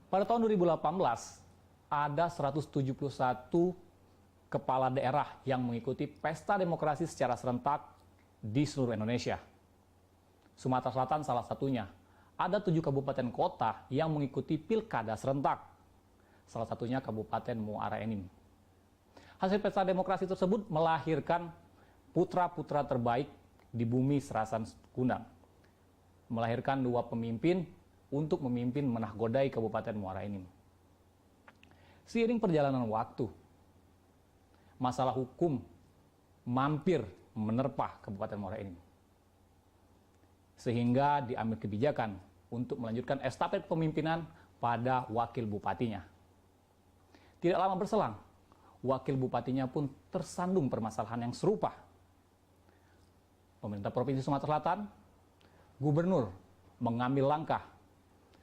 Pada tahun 2018, ada 171 kepala daerah yang mengikuti pesta demokrasi secara serentak di seluruh Indonesia. Sumatera Selatan salah satunya. Ada 7 kabupaten kota yang mengikuti pilkada serentak. Salah satunya Kabupaten Muara Enim. Hasil pesta demokrasi tersebut melahirkan putra-putra terbaik di bumi Serasan Gundang. Melahirkan 2 pemimpin untuk memimpin menahkodai Kabupaten Muara Enim. Seiring perjalanan waktu, masalah hukum mampir menerpa Kabupaten Muara Enim. Sehingga diambil kebijakan untuk melanjutkan estafet kepemimpinan pada wakil bupatinya. Tidak lama berselang, wakil bupatinya pun tersandung permasalahan yang serupa. Pemerintah Provinsi Sumatera Selatan, gubernur mengambil langkah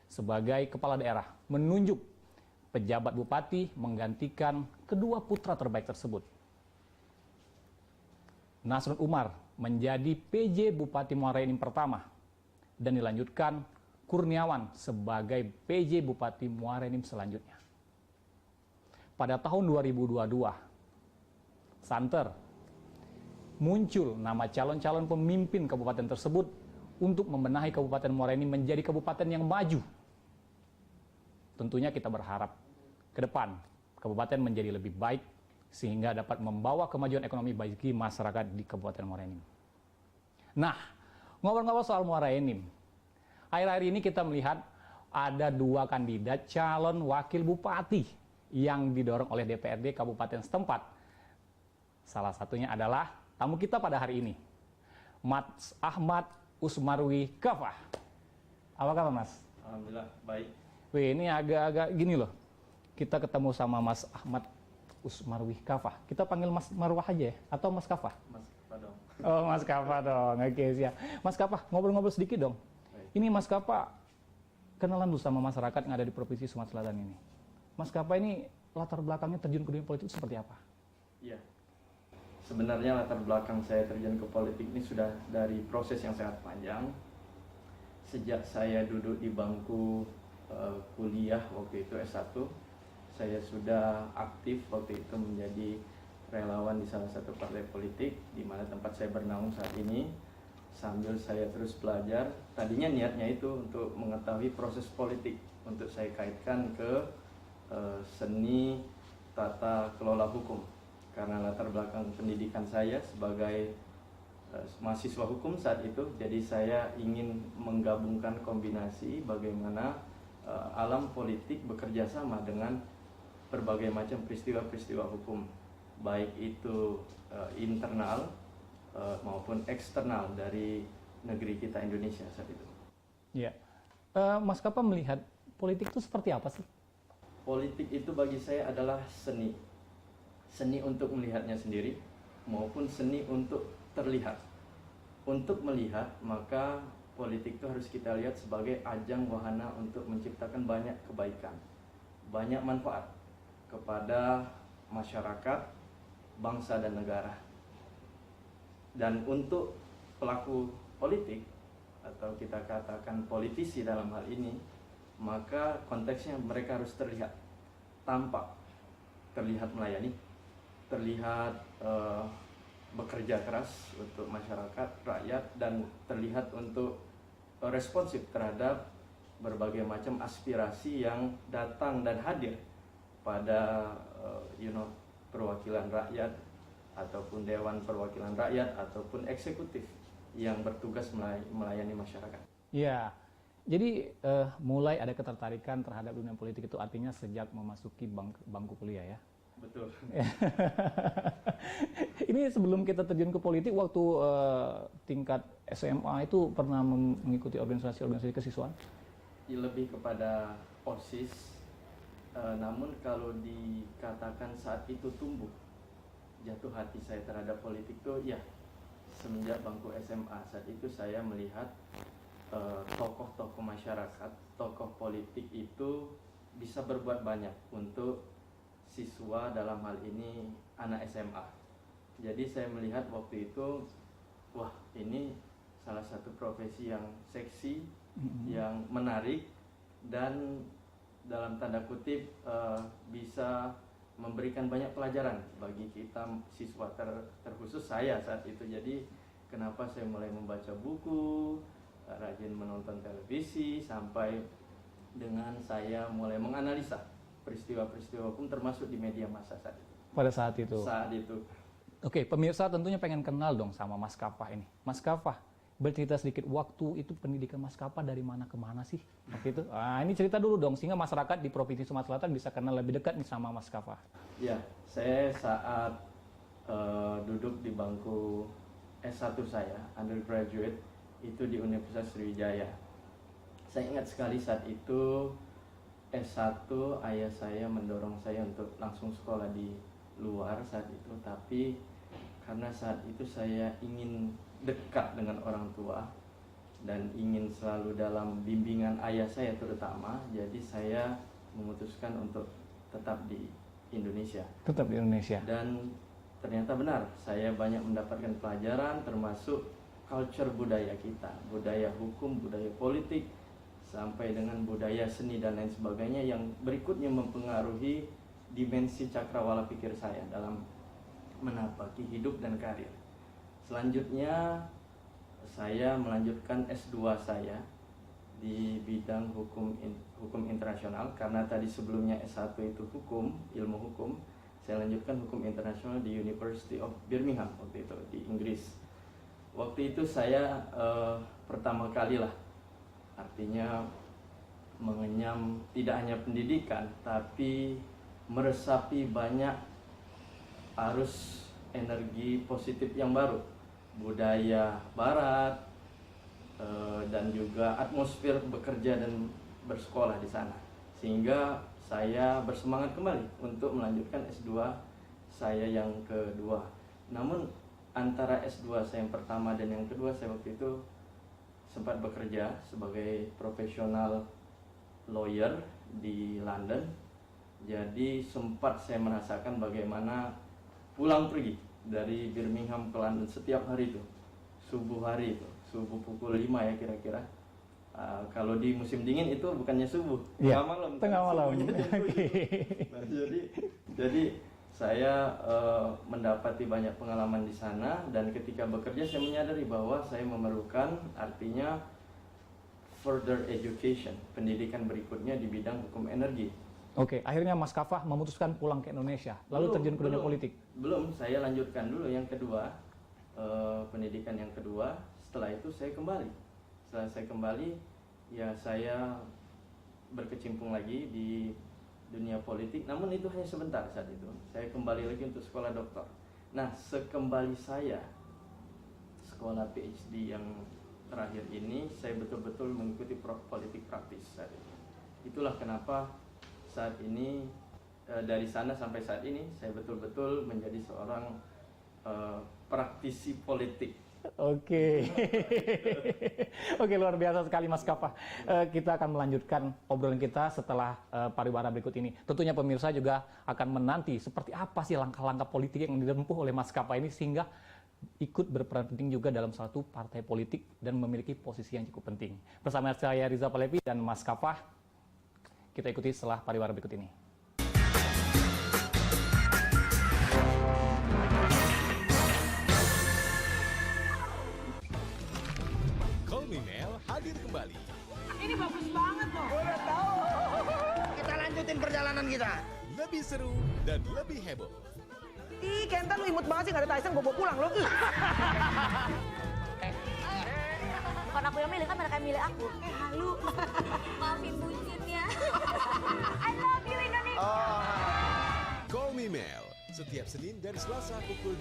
sebagai kepala daerah menunjuk pejabat bupati menggantikan kedua putra terbaik tersebut. Nasrun Umar menjadi PJ Bupati Muara Enim pertama dan dilanjutkan Kurniawan sebagai PJ Bupati Muara Enim selanjutnya. Pada tahun 2022, santer, muncul nama calon-calon pemimpin kabupaten tersebut untuk membenahi Kabupaten Muara Enim menjadi kabupaten yang maju. Tentunya kita berharap ke depan kabupaten menjadi lebih baik sehingga dapat membawa kemajuan ekonomi bagi masyarakat di Kabupaten Muara Enim. Nah, ngobrol-ngobrol soal Muara Enim, akhir-akhir ini kita melihat ada 2 kandidat calon wakil bupati yang didorong oleh DPRD Kabupaten setempat. Salah satunya adalah tamu kita pada hari ini, Mas Ahmad Usmarwi Kafah. Apa kabar, Mas? Alhamdulillah, baik. Wih, ini agak-agak gini loh. Kita ketemu sama Mas Ahmad Usmarwi Kafah. Kita panggil Mas Marwah aja ya? Atau Mas Kafah? Mas Kafah dong. Oh, Mas Kafah dong. Oke, siap. Mas Kafah, ngobrol-ngobrol sedikit dong. Baik. Ini Mas Kafah, kenalan dulu sama masyarakat yang ada di Provinsi Sumatera Selatan ini. Mas Kafah ini latar belakangnya terjun ke dunia politik seperti apa? Iya. Sebenarnya latar belakang saya terjun ke politik ini sudah dari proses yang sangat panjang. Sejak saya duduk di bangku kuliah waktu itu S1, saya sudah aktif waktu itu menjadi relawan di salah satu partai politik di mana tempat saya bernaung saat ini. Sambil saya terus belajar, tadinya niatnya itu untuk mengetahui proses politik, untuk saya kaitkan ke seni tata kelola hukum. Karena latar belakang pendidikan saya sebagai mahasiswa hukum saat itu, jadi saya ingin menggabungkan kombinasi bagaimana alam politik bekerja sama dengan berbagai macam peristiwa-peristiwa hukum, baik itu internal maupun eksternal dari negeri kita Indonesia saat itu. Iya. Mas Kafah melihat politik itu seperti apa sih? Politik itu bagi saya adalah seni. Seni untuk melihatnya sendiri maupun seni untuk terlihat. Untuk melihat, maka politik itu harus kita lihat sebagai ajang wahana untuk menciptakan banyak kebaikan, banyak manfaat kepada masyarakat, bangsa dan negara. Dan untuk pelaku politik atau kita katakan politisi dalam hal ini, maka konteksnya mereka harus terlihat, tampak, terlihat melayani, terlihat bekerja keras untuk masyarakat, rakyat, dan terlihat untuk responsif terhadap berbagai macam aspirasi yang datang dan hadir pada perwakilan rakyat ataupun Dewan Perwakilan Rakyat ataupun eksekutif yang bertugas melayani masyarakat. Iya. Jadi mulai ada ketertarikan terhadap dunia politik itu artinya sejak memasuki bangku kuliah ya? Betul. Ini sebelum kita terjun ke politik, waktu tingkat SMA itu pernah mengikuti organisasi kesiswaan? Ya, lebih kepada OSIS, namun kalau dikatakan saat itu tumbuh jatuh hati saya terhadap politik itu ya semenjak bangku SMA. Saat itu saya melihat tokoh-tokoh masyarakat, tokoh politik itu bisa berbuat banyak untuk siswa, dalam hal ini anak SMA. Jadi saya melihat waktu itu, wah ini salah satu profesi yang seksi, yang menarik, dan dalam tanda kutip bisa memberikan banyak pelajaran bagi kita siswa terkhusus saya saat itu. Jadi kenapa saya mulai membaca buku, rajin menonton televisi, sampai dengan saya mulai menganalisa peristiwa-peristiwa hukum termasuk di media massa saat itu. Pada saat itu. Saat itu. Oke, pemirsa tentunya pengen kenal dong sama Mas Kafah ini. Mas Kafah, bercerita sedikit waktu itu pendidikan Mas Kafah dari mana ke mana sih? Waktu itu. Ah, ini cerita dulu dong sehingga masyarakat di Provinsi Sumatera Selatan bisa kenal lebih dekat nih sama Mas Kafah. Ya, saya saat duduk di bangku S1 saya, undergraduate, itu di Universitas Sriwijaya. Saya ingat sekali saat itu S1 ayah saya mendorong saya untuk langsung sekolah di luar saat itu, tapi karena saat itu saya ingin dekat dengan orang tua dan ingin selalu dalam bimbingan ayah saya terutama, jadi saya memutuskan untuk tetap di Indonesia. Tetap di Indonesia. Dan ternyata benar, saya banyak mendapatkan pelajaran termasuk culture budaya kita, budaya hukum, budaya politik, sampai dengan budaya seni dan lain sebagainya yang berikutnya mempengaruhi dimensi cakrawala pikir saya dalam menapaki hidup dan karir. Selanjutnya saya melanjutkan S2 saya di bidang hukum internasional, karena tadi sebelumnya S1 itu hukum, ilmu hukum. Saya lanjutkan hukum internasional di University of Birmingham waktu itu di Inggris. Waktu itu saya pertama kali lah, artinya mengenyam tidak hanya pendidikan tapi meresapi banyak arus energi positif yang baru, budaya barat, dan juga atmosfer bekerja dan bersekolah di sana, sehingga saya bersemangat kembali untuk melanjutkan S2 saya yang kedua. Namun antara S2 saya yang pertama dan yang kedua, saya waktu itu sempat bekerja sebagai profesional lawyer di London. Jadi sempat saya merasakan bagaimana pulang pergi dari Birmingham ke London setiap hari itu, subuh hari itu, subuh pukul 5 ya kira-kira. Kalau di musim dingin itu bukannya subuh, ya, tengah malam. Okay. Nah, jadi saya mendapati banyak pengalaman di sana, dan ketika bekerja saya menyadari bahwa saya memerlukan artinya further education, pendidikan berikutnya di bidang hukum energi. Oke, akhirnya Mas Kafah memutuskan pulang ke Indonesia, lalu terjun ke dunia politik. Belum, saya lanjutkan dulu yang kedua, pendidikan yang kedua. Setelah itu saya kembali. Setelah saya kembali, ya saya berkecimpung lagi di dunia politik. Namun itu hanya sebentar saat itu. Saya kembali lagi untuk sekolah doktor. Nah, sekembali saya sekolah PhD yang terakhir ini, saya betul-betul mengikuti politik praktis saat itu. Itulah kenapa saat ini dari sana sampai saat ini saya betul-betul menjadi seorang praktisi politik. Oke. Oke, luar biasa sekali Mas Kafah. Kita akan melanjutkan obrolan kita setelah pariwara berikut ini. Tentunya pemirsa juga akan menanti seperti apa sih langkah-langkah politik yang ditempuh oleh Mas Kafah ini sehingga ikut berperan penting juga dalam suatu partai politik dan memiliki posisi yang cukup penting. Bersama saya Riza Palevi dan Mas Kafah, kita ikuti setelah pariwara berikut ini. Call Me Mel hadir kembali. Ini bagus banget loh. Udah tahu. Kita lanjutin perjalanan kita. Lebih seru dan lebih heboh. Ih, Kenta lu imut banget sih, gak ada Tyson, gue bawa pulang loh. Bukan aku yang milih, kan mereka yang milih aku. Halu. Maafin bucinnya. I love you Indonesia. Call Me Mel setiap Senin dan Selasa pukul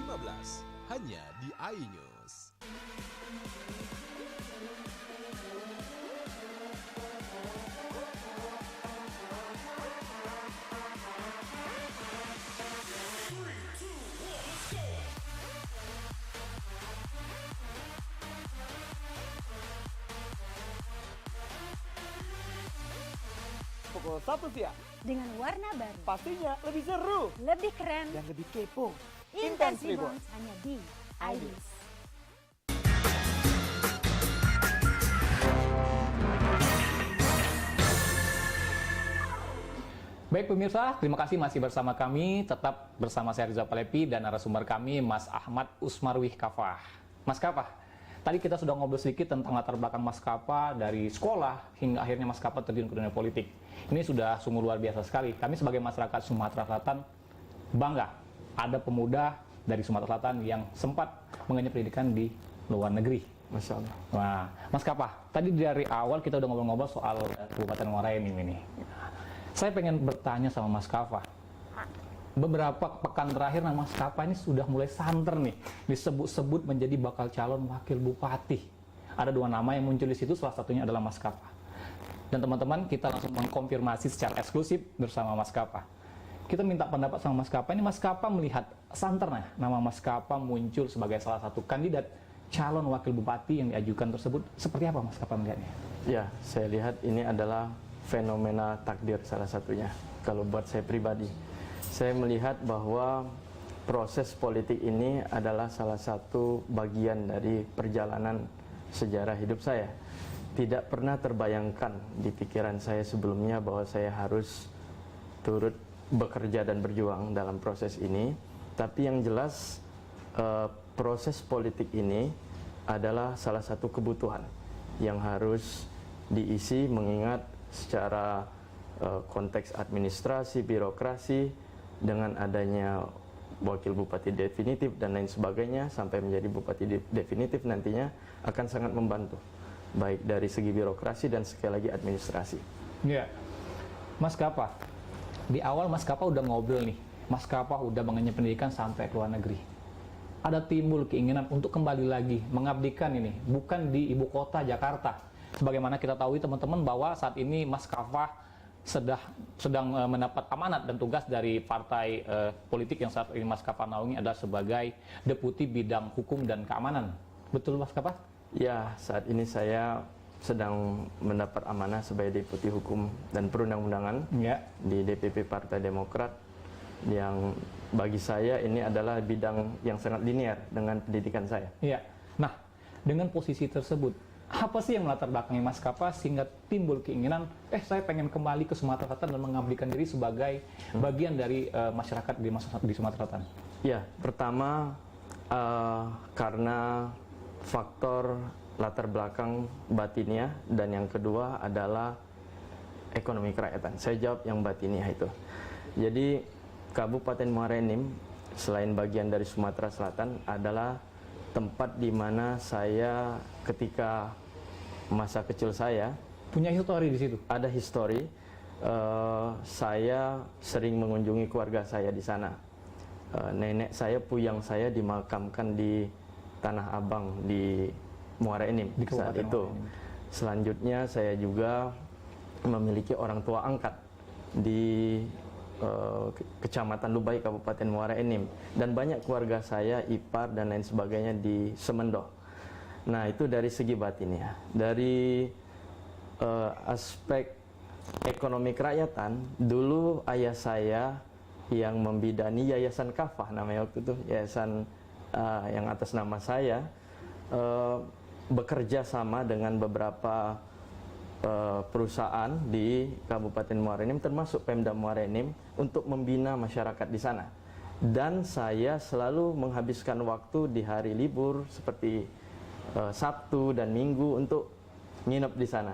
20.15 hanya di iNews. Pukul 1 siang. Dengan warna baru, Pastinya lebih seru lebih keren, dan lebih kepo. Intense Intense Reborn. Reborn hanya di iNews. Baik pemirsa, terima kasih masih bersama kami. Tetap bersama saya Rizal Palepi dan narasumber kami Mas Ahmad Usmarwih Kafah. Mas Kafah, tadi kita sudah ngobrol sedikit tentang latar belakang Mas Kafah dari sekolah hingga akhirnya Mas Kafah terjun ke dunia politik. Ini sudah sungguh luar biasa sekali. Kami sebagai masyarakat Sumatera Selatan bangga ada pemuda dari Sumatera Selatan yang sempat mengenyam pendidikan di luar negeri. Masya Allah. Nah, Mas Kafah, tadi dari awal kita udah ngobrol-ngobrol soal Kabupaten Muara Enim ini. Saya pengen bertanya sama Mas Kafah. Beberapa pekan terakhir nama Mas Kafah ini sudah mulai santer nih, disebut-sebut menjadi bakal calon wakil bupati. Ada 2 nama yang muncul di situ, salah satunya adalah Mas Kafah. Dan teman-teman, kita langsung mengkonfirmasi secara eksklusif bersama Mas Kafah. Kita minta pendapat sama Mas Kafah. Ini Mas Kafah melihat santernya nama Mas Kafah muncul sebagai salah satu kandidat calon wakil bupati yang diajukan tersebut. Seperti apa Mas Kafah melihatnya? Ya, saya lihat ini adalah fenomena takdir salah satunya. Kalau buat saya pribadi, saya melihat bahwa proses politik ini adalah salah satu bagian dari perjalanan sejarah hidup saya. Tidak pernah terbayangkan di pikiran saya sebelumnya bahwa saya harus turut bekerja dan berjuang dalam proses ini. Tapi yang jelas proses politik ini adalah salah satu kebutuhan yang harus diisi, mengingat secara konteks administrasi, birokrasi, dengan adanya wakil bupati definitif dan lain sebagainya sampai menjadi bupati definitif nantinya akan sangat membantu, baik dari segi birokrasi dan sekali lagi administrasi. Ya, Mas Kafah, di awal Mas Kafah udah ngobrol nih, Mas Kafah udah mengenyam pendidikan sampai ke luar negeri. Ada timbul keinginan untuk kembali lagi mengabdikan ini, bukan di ibu kota Jakarta. Sebagaimana kita tahu teman-teman bahwa saat ini Mas Kafah sedang mendapat amanat dan tugas dari partai politik yang saat ini Mas Kafah naungi adalah sebagai Deputi Bidang Hukum dan Keamanan. Betul Mas Kafah? Ya, saat ini saya sedang mendapat amanah sebagai Deputi Hukum dan Perundang-undangan di DPP Partai Demokrat, yang bagi saya ini adalah bidang yang sangat linear dengan pendidikan saya. Iya. Nah, dengan posisi tersebut, apa sih yang melatar belakangi Mas Kafah sehingga timbul keinginan, saya pengen kembali ke Sumatera Selatan dan mengabdikan diri sebagai bagian dari masyarakat di Sumatera Selatan? Ya, pertama karena faktor latar belakang batiniah, dan yang kedua adalah ekonomi kerakyatan. Saya jawab yang batiniah itu. Jadi Kabupaten Muara Enim selain bagian dari Sumatera Selatan adalah tempat di mana saya ketika masa kecil saya punya histori di situ. Ada histori. Saya sering mengunjungi keluarga saya di sana. Nenek saya, puyang saya dimakamkan di Tanah Abang di Muara Enim saat itu. Selanjutnya saya juga memiliki orang tua angkat di Kecamatan Lubai, Kabupaten Muara Enim, dan banyak keluarga saya, ipar dan lain sebagainya di Semendo. Nah, itu dari segi batinnya. Dari aspek ekonomi kerakyatan, dulu ayah saya yang membidani Yayasan Kafah namanya waktu itu, yayasan yang atas nama saya, bekerja sama dengan beberapa perusahaan di Kabupaten Muara Enim, termasuk Pemda Muara Enim, untuk membina masyarakat di sana. Dan saya selalu menghabiskan waktu di hari libur seperti Sabtu dan Minggu untuk nginep di sana.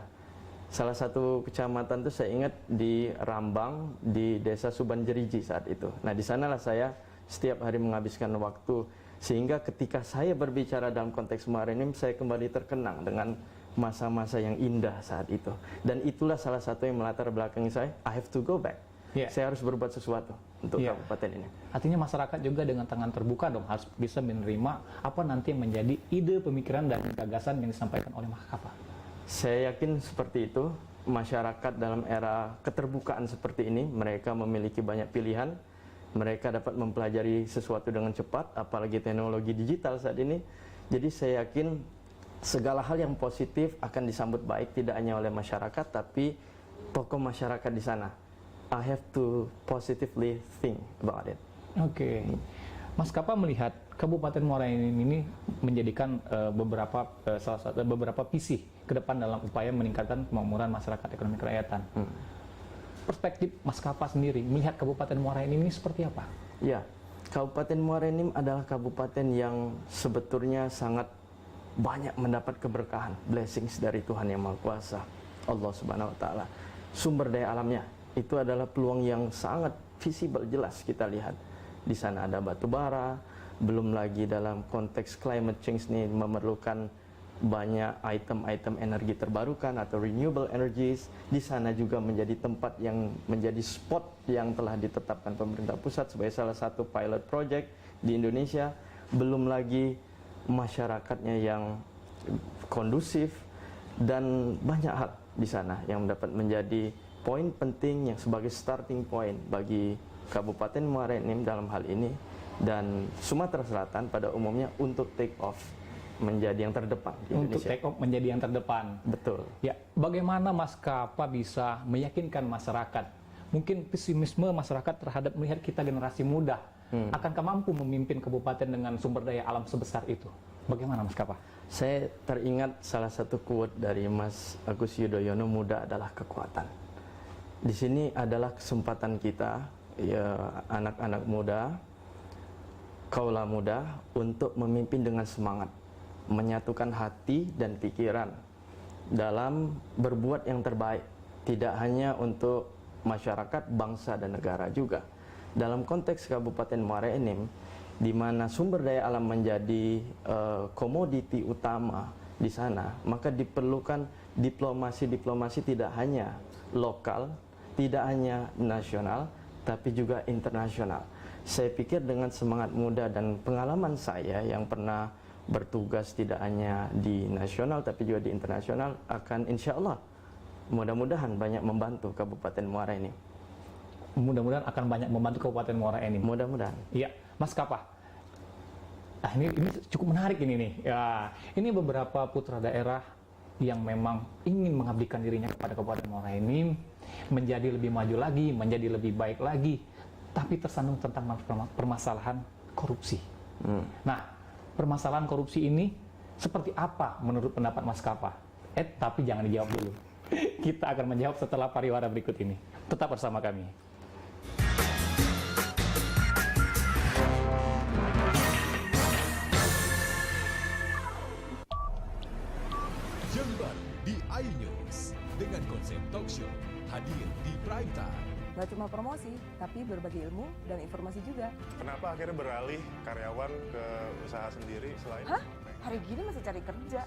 Salah satu kecamatan itu saya ingat di Rambang, di Desa Subanjeriji saat itu. Nah, di sanalah saya setiap hari menghabiskan waktu, sehingga ketika saya berbicara dalam konteks Muara Enim, saya kembali terkenang dengan masa-masa yang indah saat itu. Dan itulah salah satu yang melatar belakangi saya, I have to go back. Saya harus berbuat sesuatu untuk kabupaten ini. Artinya masyarakat juga dengan tangan terbuka dong, harus bisa menerima apa nanti yang menjadi ide, pemikiran, dan gagasan yang disampaikan oleh Mas Kafah. Saya yakin seperti itu. Masyarakat dalam era keterbukaan seperti ini, mereka memiliki banyak pilihan, mereka dapat mempelajari sesuatu dengan cepat, apalagi teknologi digital saat ini. Jadi saya yakin segala hal yang positif akan disambut baik, tidak hanya oleh masyarakat, tapi tokoh masyarakat di sana. I have to positively think about it. Oke. Mas Kafah melihat Kabupaten Muara Enim ini menjadikan beberapa visi ke depan dalam upaya meningkatkan kemakmuran masyarakat ekonomi kerakyatan. perspektif Mas Kapa sendiri melihat Kabupaten Muara Enim ini seperti apa? Ya, Kabupaten Muara Enim adalah kabupaten yang sebetulnya sangat banyak mendapat keberkahan, blessings dari Tuhan Yang Maha Kuasa, Allah Subhanahu wa taala. Sumber daya alamnya itu adalah peluang yang sangat visible, jelas kita lihat. Di sana ada batu bara, belum lagi dalam konteks climate change ini memerlukan banyak item-item energi terbarukan atau renewable energies. Di sana juga menjadi tempat yang menjadi spot yang telah ditetapkan pemerintah pusat sebagai salah satu pilot project di Indonesia. Belum lagi masyarakatnya yang kondusif dan banyak hal di sana yang dapat menjadi poin penting yang sebagai starting point bagi Kabupaten Muara Enim dalam hal ini dan Sumatera Selatan pada umumnya untuk take off menjadi yang terdepan di Untuk Indonesia. take off menjadi yang terdepan. Betul. Ya, bagaimana Mas Kapa bisa meyakinkan masyarakat? Mungkin pesimisme masyarakat terhadap melihat kita generasi muda. Akankah mampu memimpin kabupaten dengan sumber daya alam sebesar itu? Bagaimana Mas Kapa? Saya teringat salah satu quote dari Mas Agus Yudhoyono, muda adalah kekuatan. Di sini adalah kesempatan kita, ya anak-anak muda, kaula muda, untuk memimpin dengan semangat, menyatukan hati dan pikiran dalam berbuat yang terbaik, tidak hanya untuk masyarakat, bangsa dan negara juga. Dalam konteks Kabupaten Muara Enim, di mana sumber daya alam menjadi komoditi utama di sana, maka diperlukan diplomasi tidak hanya lokal, tidak hanya nasional, tapi juga internasional. Saya pikir dengan semangat muda dan pengalaman saya yang pernah bertugas tidak hanya di nasional tapi juga di internasional, akan insya Allah mudah-mudahan banyak membantu Kabupaten Muara Enim. Mudah-mudahan akan banyak membantu Kabupaten Muara Enim. Mudah-mudahan. Iya, Mas Kapa. Nah, ini cukup menarik ini nih. Ya, ini beberapa putra daerah yang memang ingin mengabdikan dirinya kepada Kabupaten Muara Enim, menjadi lebih maju lagi, menjadi lebih baik lagi, tapi tersandung tentang permasalahan korupsi. Nah, permasalahan korupsi ini seperti apa menurut pendapat Mas Kapa? Tapi jangan dijawab dulu. Kita akan menjawab setelah pariwara berikut ini. Tetap bersama kami. Jember di iNews dengan konsep talk show hadir di prime time. Gak cuma promosi, tapi berbagi ilmu dan informasi juga. Kenapa akhirnya beralih karyawan ke usaha sendiri selain? Hah? Hari gini masih cari kerja.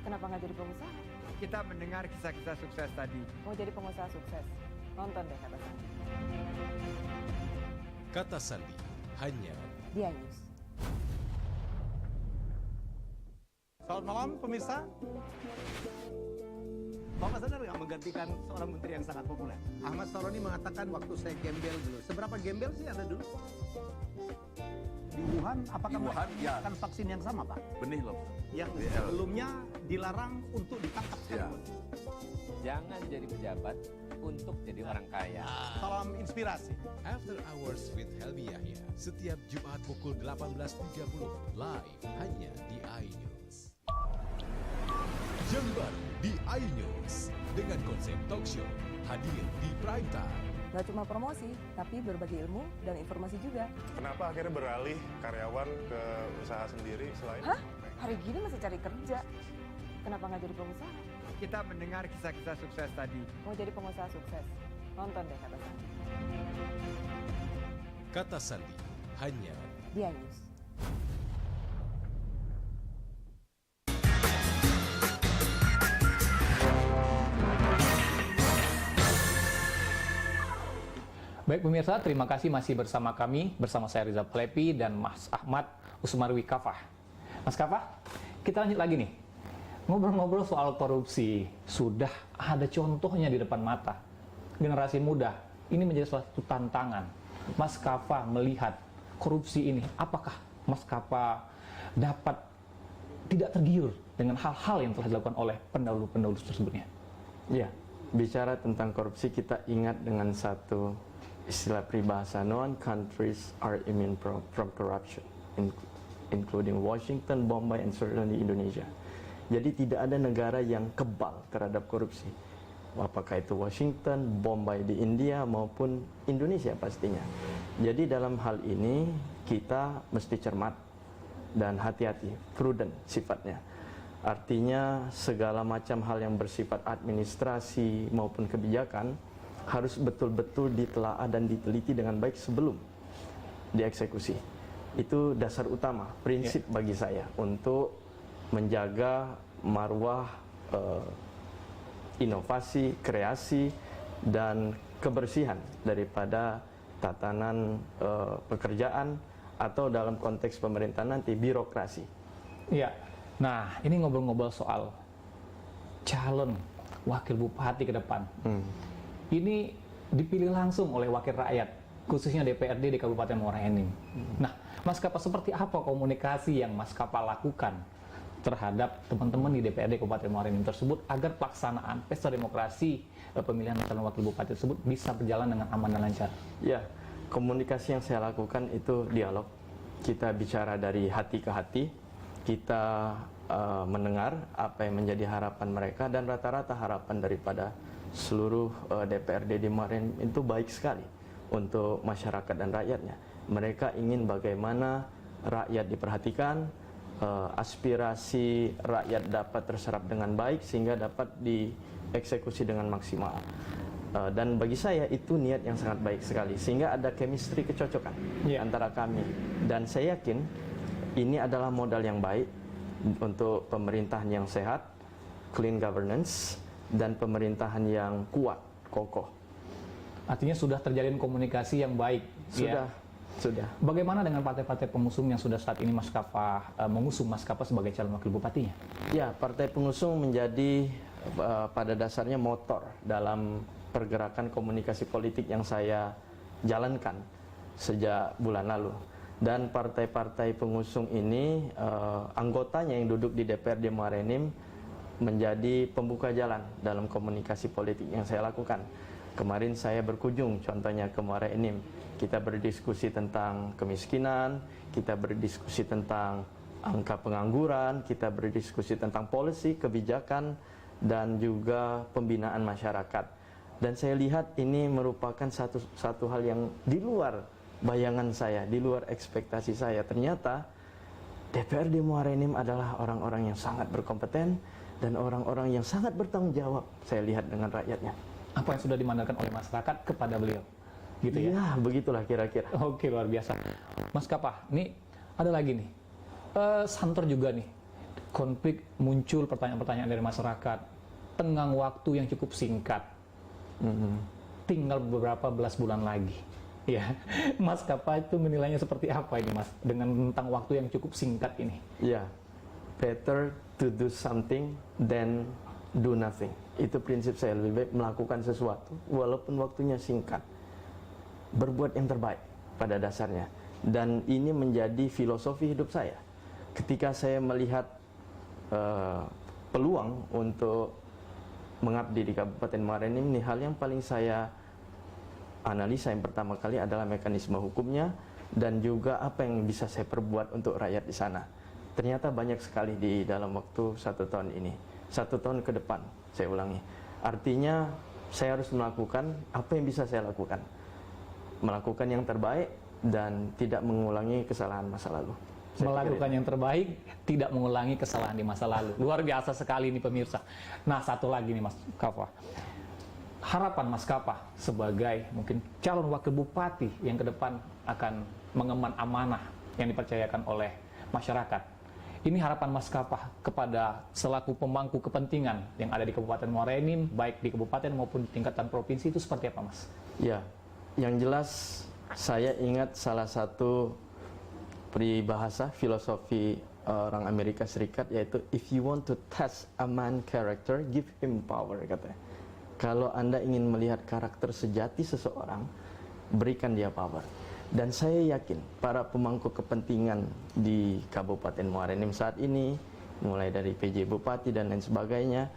Kenapa nggak jadi pengusaha? Kita mendengar kisah-kisah sukses tadi. Mau jadi pengusaha sukses? Nonton deh kata Sandi. Kata Sandi hanya Di iNews. Selamat malam pemirsa. Bapak sadar nggak menggantikan seorang menteri yang sangat populer? Ahmad Saroni mengatakan waktu saya gembel dulu. Seberapa gembel sih Anda dulu? Di Wuhan, apakah menggunakan vaksin yang sama, Pak? Benih loh. Yang sebelumnya dilarang untuk ditangkap sekarang. Jangan jadi pejabat untuk jadi orang kaya. Salam inspirasi. After Hours with Helmi Yahya setiap Jumat pukul 18.30 live hanya di iNews. Jember di iNews dengan konsep talk show hadir di prime time. Gak cuma promosi, tapi berbagi ilmu dan informasi juga. Kenapa akhirnya beralih karyawan ke usaha sendiri selain? Hah? Hari gini masih cari kerja. Kenapa nggak jadi pengusaha? Kita mendengar kisah-kisah sukses tadi. Mau jadi pengusaha sukses? Nonton deh kata Sandi. Kata Sandi hanya Di iNews. Baik pemirsa, terima kasih masih bersama kami, bersama saya Rizal Plepi dan Mas Ahmad Usmarwi Kafah. Mas Kafah, kita lanjut lagi nih. Ngobrol-ngobrol soal korupsi, sudah ada contohnya di depan mata. Generasi muda, ini menjadi salah satu tantangan. Mas Kafah melihat korupsi ini, apakah Mas Kafah dapat tidak tergiur dengan hal-hal yang telah dilakukan oleh pendahulu-pendahulu tersebutnya? Ya, bicara tentang korupsi kita ingat dengan satu istilah peribahasa, no one countries are immune from corruption, including Washington, Bombay, and certainly Indonesia. Jadi tidak ada negara yang kebal terhadap korupsi. apakah itu Washington, Bombay di India maupun Indonesia pastinya. Jadi dalam hal ini kita mesti cermat dan hati-hati, prudent sifatnya. Artinya segala macam hal yang bersifat administrasi maupun kebijakan harus betul-betul ditelaah dan diteliti dengan baik sebelum dieksekusi. Itu dasar utama, prinsip bagi saya untuk menjaga marwah inovasi, kreasi, dan kebersihan daripada tatanan pekerjaan atau dalam konteks pemerintahan nanti birokrasi. Iya. Nah, ini ngobrol-ngobrol soal calon wakil bupati ke depan. Ini dipilih langsung oleh wakil rakyat, khususnya DPRD di Kabupaten Muara Enim. Nah, Mas Kapa, seperti apa komunikasi yang Mas Kapa lakukan terhadap teman-teman di DPRD Kabupaten Muara Enim tersebut agar pelaksanaan pesta demokrasi pemilihan calon wakil bupati tersebut bisa berjalan dengan aman dan lancar? Ya, komunikasi yang saya lakukan itu dialog. Kita bicara dari hati ke hati, kita mendengar apa yang menjadi harapan mereka, dan rata-rata harapan daripada seluruh DPRD di Muara Enim itu baik sekali untuk masyarakat dan rakyatnya. Mereka ingin bagaimana rakyat diperhatikan, aspirasi rakyat dapat terserap dengan baik sehingga dapat dieksekusi dengan maksimal. Dan bagi saya itu niat yang sangat baik sekali sehingga ada chemistry, kecocokan antara kami. Dan saya yakin ini adalah modal yang baik untuk pemerintahan yang sehat, clean governance, dan pemerintahan yang kuat, kokoh. Artinya sudah terjalin komunikasi yang baik. Sudah. Bagaimana dengan partai-partai pengusung yang sudah saat ini Mas Kapa mengusung Mas Kapa sebagai calon wakil bupatinya? Ya, partai pengusung menjadi pada dasarnya motor dalam pergerakan komunikasi politik yang saya jalankan sejak bulan lalu. Dan partai-partai pengusung ini anggotanya yang duduk di DPRD Muara Enim menjadi pembuka jalan dalam komunikasi politik yang saya lakukan. Kemarin saya berkunjung contohnya ke Muara Enim. Kita berdiskusi tentang kemiskinan, kita berdiskusi tentang angka pengangguran, kita berdiskusi tentang policy, kebijakan, dan juga pembinaan masyarakat. Dan saya lihat ini merupakan satu hal yang di luar bayangan saya, di luar ekspektasi saya. Ternyata DPRD Muara Enim adalah orang-orang yang sangat berkompeten dan orang-orang yang sangat bertanggung jawab, saya lihat, dengan rakyatnya. Apa yang sudah dimandatkan oleh masyarakat kepada beliau? Gitu ya? Ya, begitulah kira-kira. Oke, luar biasa. Mas Kapa, ini ada lagi nih. Santer juga nih. Konflik muncul, pertanyaan-pertanyaan dari masyarakat. Tenggang waktu yang cukup singkat. Tinggal beberapa belas bulan lagi. Ya, Mas Kapa itu menilainya seperti apa ini, Mas? Dengan tentang waktu yang cukup singkat ini. Ya, better to do something than do nothing. Itu prinsip saya, lebih baik melakukan sesuatu walaupun waktunya singkat. Berbuat yang terbaik pada dasarnya. Dan ini menjadi filosofi hidup saya. Ketika saya melihat peluang untuk mengabdi di Kabupaten Muara Enim, ini hal yang paling saya analisa yang pertama kali adalah mekanisme hukumnya dan juga apa yang bisa saya perbuat untuk rakyat di sana. Ternyata banyak sekali di dalam waktu 1 tahun ini. 1 tahun ke depan, saya ulangi. Artinya saya harus melakukan apa yang bisa saya lakukan. Melakukan yang terbaik dan tidak mengulangi kesalahan masa lalu. Melakukan yang terbaik, tidak mengulangi kesalahan di masa lalu. Luar biasa sekali ini pemirsa. Nah, satu lagi nih Mas Kapa. Harapan Mas Kapa sebagai mungkin calon wakil bupati yang ke depan akan mengemban amanah yang dipercayakan oleh masyarakat. Ini harapan Mas Kapa kepada selaku pemangku kepentingan yang ada di Kabupaten Muara Enim, baik di kabupaten maupun di tingkatan provinsi, itu seperti apa, Mas? Ya, yang jelas saya ingat salah satu peribahasa filosofi orang Amerika Serikat, yaitu if you want to test a man character, give him power, katanya. Kalau Anda ingin melihat karakter sejati seseorang, berikan dia power. Dan saya yakin para pemangku kepentingan di Kabupaten Muara Enim saat ini, mulai dari PJ Bupati dan lain sebagainya,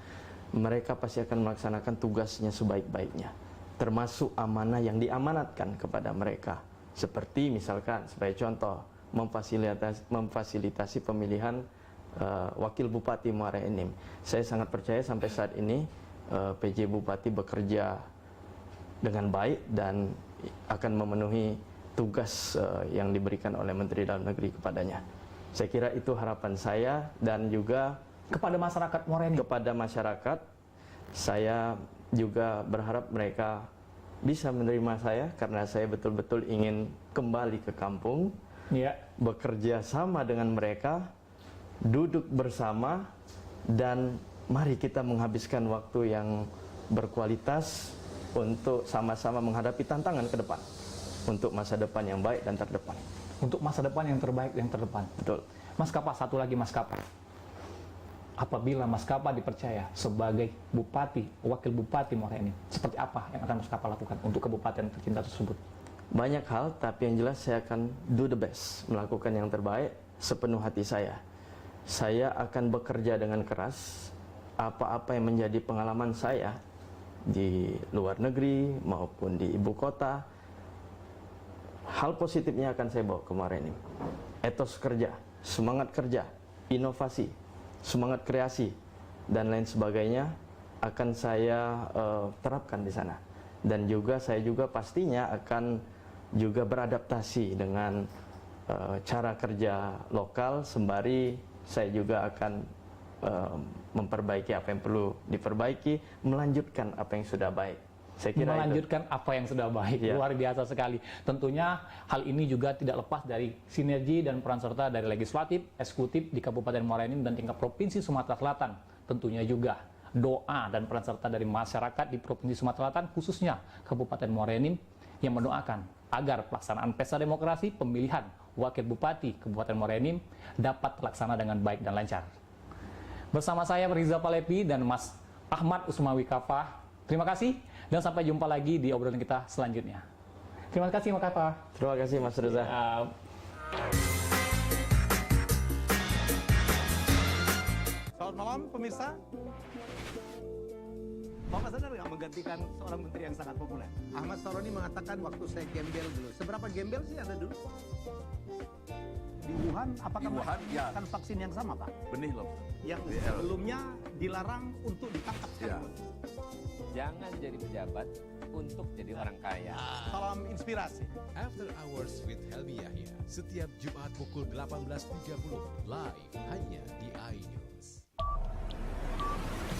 mereka pasti akan melaksanakan tugasnya sebaik-baiknya. Termasuk amanah yang diamanatkan kepada mereka. Seperti misalkan, sebagai contoh, memfasilitasi pemilihan wakil bupati Muara Enim. Saya sangat percaya sampai saat ini PJ Bupati bekerja dengan baik dan akan memenuhi tugas yang diberikan oleh Menteri Dalam Negeri kepadanya. Saya kira itu harapan saya, dan juga Kepada masyarakat Morenin. kepada masyarakat, saya juga berharap mereka bisa menerima saya, karena saya betul-betul ingin kembali ke kampung, Ya. bekerja sama dengan mereka, duduk bersama, dan mari kita menghabiskan waktu yang berkualitas untuk sama-sama menghadapi tantangan ke depan, untuk masa depan yang baik dan terdepan. Untuk masa depan yang terbaik yang terdepan. Betul. Mas Kapa, satu lagi Mas Kapa. Apabila Mas Kapa dipercaya sebagai Bupati, Wakil Bupati Morenin, seperti apa yang akan Mas Kapa lakukan untuk kabupaten tercinta tersebut? Banyak hal, tapi yang jelas saya akan do the best, melakukan yang terbaik sepenuh hati saya. Saya akan bekerja dengan keras, apa-apa yang menjadi pengalaman saya di luar negeri maupun di ibu kota, hal positifnya akan saya bawa ke Morenin. Etos kerja, semangat kerja, inovasi, semangat kreasi, dan lain sebagainya akan saya terapkan di sana. Dan juga saya juga pastinya akan juga beradaptasi dengan cara kerja lokal, sembari saya juga akan memperbaiki apa yang perlu diperbaiki, melanjutkan apa yang sudah baik. Saya kira Melanjutkan apa yang sudah baik. Ya. Luar biasa sekali. Tentunya hal ini juga tidak lepas dari sinergi dan peran serta dari legislatif, eksekutif di Kabupaten Morenin dan tingkat Provinsi Sumatera Selatan. Tentunya juga doa dan peran serta dari masyarakat di Provinsi Sumatera Selatan, khususnya Kabupaten Morenin, yang mendoakan agar pelaksanaan pesta demokrasi pemilihan Wakil Bupati Kabupaten Morenin dapat terlaksana dengan baik dan lancar. Bersama saya Riza Palepi dan Mas Ahmad Usmawi Kapa. Terima kasih dan sampai jumpa lagi di obrolan kita selanjutnya. Terima kasih Mas Kapa. Terima kasih Mas Reza. Selamat malam pemirsa. Bapak sadar nggak menggantikan seorang menteri yang sangat populer? Ahmad Saroni mengatakan waktu saya gembel dulu. Seberapa gembel sih Anda dulu? Di Wuhan, apakah mereka menggunakan vaksin yang sama, Pak? Benih loh. Yang sebelumnya dilarang untuk ditangkap sekarang. Jangan jadi pejabat untuk jadi orang kaya. Salam inspirasi. After Hours with Helmi Yahya, setiap Jumat pukul 18.30 live hanya di iNews.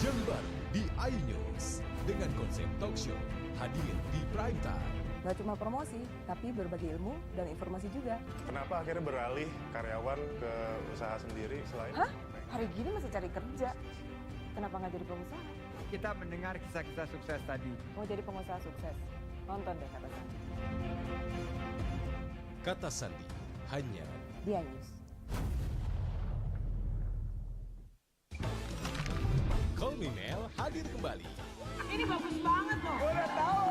Yang baru di iNews dengan konsep talk show hadir di prime time. Gak cuma promosi, tapi berbagi ilmu dan informasi juga. Kenapa akhirnya beralih karyawan ke usaha sendiri selain? Hah? Hari gini masih cari kerja. Kenapa nggak jadi pengusaha? Kita mendengar kisah-kisah sukses tadi. Mau jadi pengusaha sukses? Nonton deh kata saya. Kata Sandi hanya Dia News. Call Me Mel hadir kembali. Ini bagus banget loh. Udah tahu.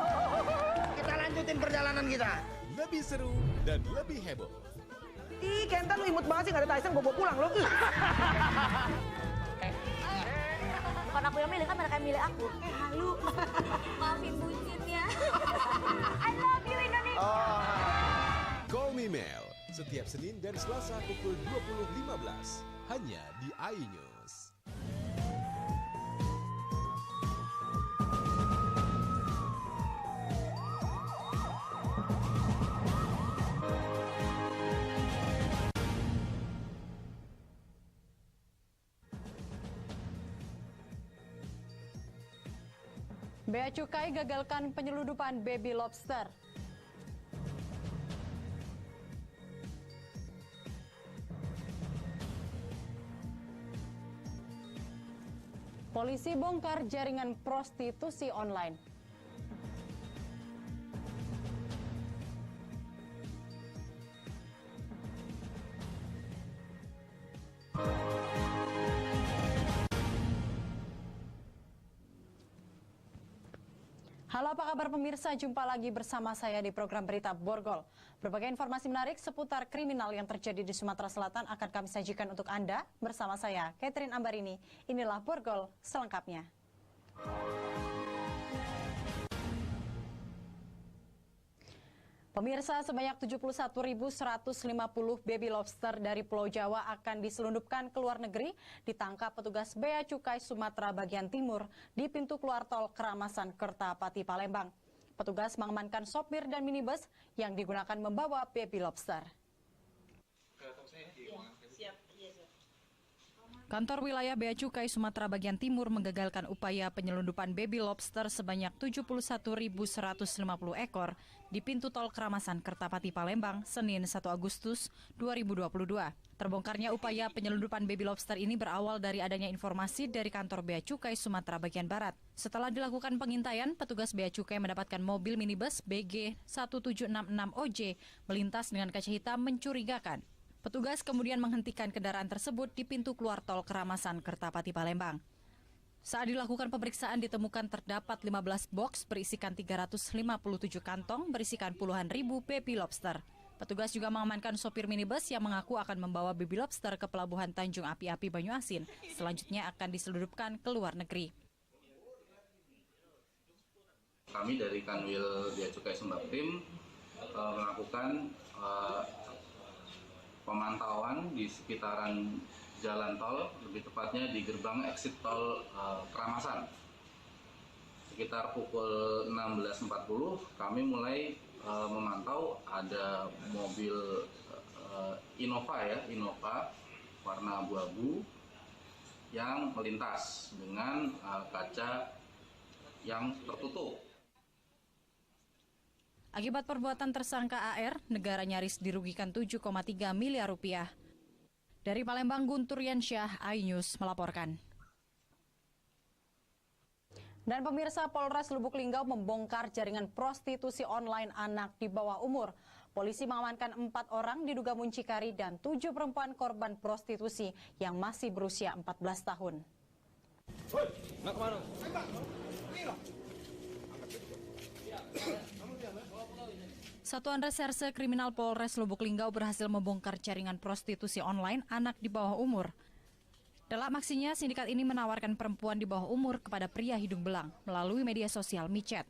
Kita lanjutin perjalanan kita. Lebih seru dan lebih heboh. Ih, Kenta lu imut banget sih, nggak ada Tyson, gue bawa pulang lo. Bukan aku yang milih, kan mereka yang milih aku. Halu. Maafin bucinnya. I love you Indonesia. Call Me Mel setiap Senin dan Selasa pukul 20.15 hanya di iNews. Bea Cukai gagalkan penyeludupan baby lobster. Polisi bongkar jaringan prostitusi online. Halo, apa kabar pemirsa? Jumpa lagi bersama saya di program Berita Borgol. Berbagai informasi menarik seputar kriminal yang terjadi di Sumatera Selatan akan kami sajikan untuk Anda bersama saya, Catherine Ambarini. Inilah Borgol selengkapnya. Pemirsa, sebanyak 71.150 baby lobster dari Pulau Jawa akan diselundupkan ke luar negeri, ditangkap petugas Bea Cukai Sumatera bagian timur di pintu keluar tol Keramasan Kertapati Palembang. Petugas mengamankan sopir dan minibus yang digunakan membawa baby lobster. Kantor wilayah Bea Cukai Sumatera bagian timur menggagalkan upaya penyelundupan baby lobster sebanyak 71.150 ekor di pintu tol Keramasan Kertapati Palembang, Senin 1 Agustus 2022. Terbongkarnya upaya penyelundupan baby lobster ini berawal dari adanya informasi dari kantor Bea Cukai Sumatera bagian barat. Setelah dilakukan pengintaian, petugas Bea Cukai mendapatkan mobil minibus BG 1766OJ melintas dengan kaca hitam mencurigakan. Petugas kemudian menghentikan kendaraan tersebut di pintu keluar tol Keramasan Kertapati Palembang. Saat dilakukan pemeriksaan ditemukan terdapat 15 box berisikan 357 kantong berisikan puluhan ribu baby lobster. Petugas juga mengamankan sopir minibus yang mengaku akan membawa baby lobster ke Pelabuhan Tanjung Api-Api Banyuasin. Selanjutnya akan diselundupkan ke luar negeri. Kami dari Kanwil Bea Cukai Sumbatim melakukan pemantauan di sekitaran jalan tol, lebih tepatnya di gerbang exit tol Keramasan. Sekitar pukul 16.40 kami mulai memantau ada mobil Innova warna abu-abu yang melintas dengan kaca yang tertutup. Akibat perbuatan tersangka AR, negara nyaris dirugikan 7,3 miliar rupiah. Dari Palembang, Guntur Yansyah, iNews melaporkan. Dan pemirsa, Polres Lubuk Linggau membongkar jaringan prostitusi online anak di bawah umur. Polisi mengamankan 4 orang diduga muncikari dan 7 perempuan korban prostitusi yang masih berusia 14 tahun. Woi, nak kemana? Satuan Reserse Kriminal Polres Lubuk Linggau berhasil membongkar jaringan prostitusi online anak di bawah umur. Dalam aksinya, sindikat ini menawarkan perempuan di bawah umur kepada pria hidung belang melalui media sosial micet.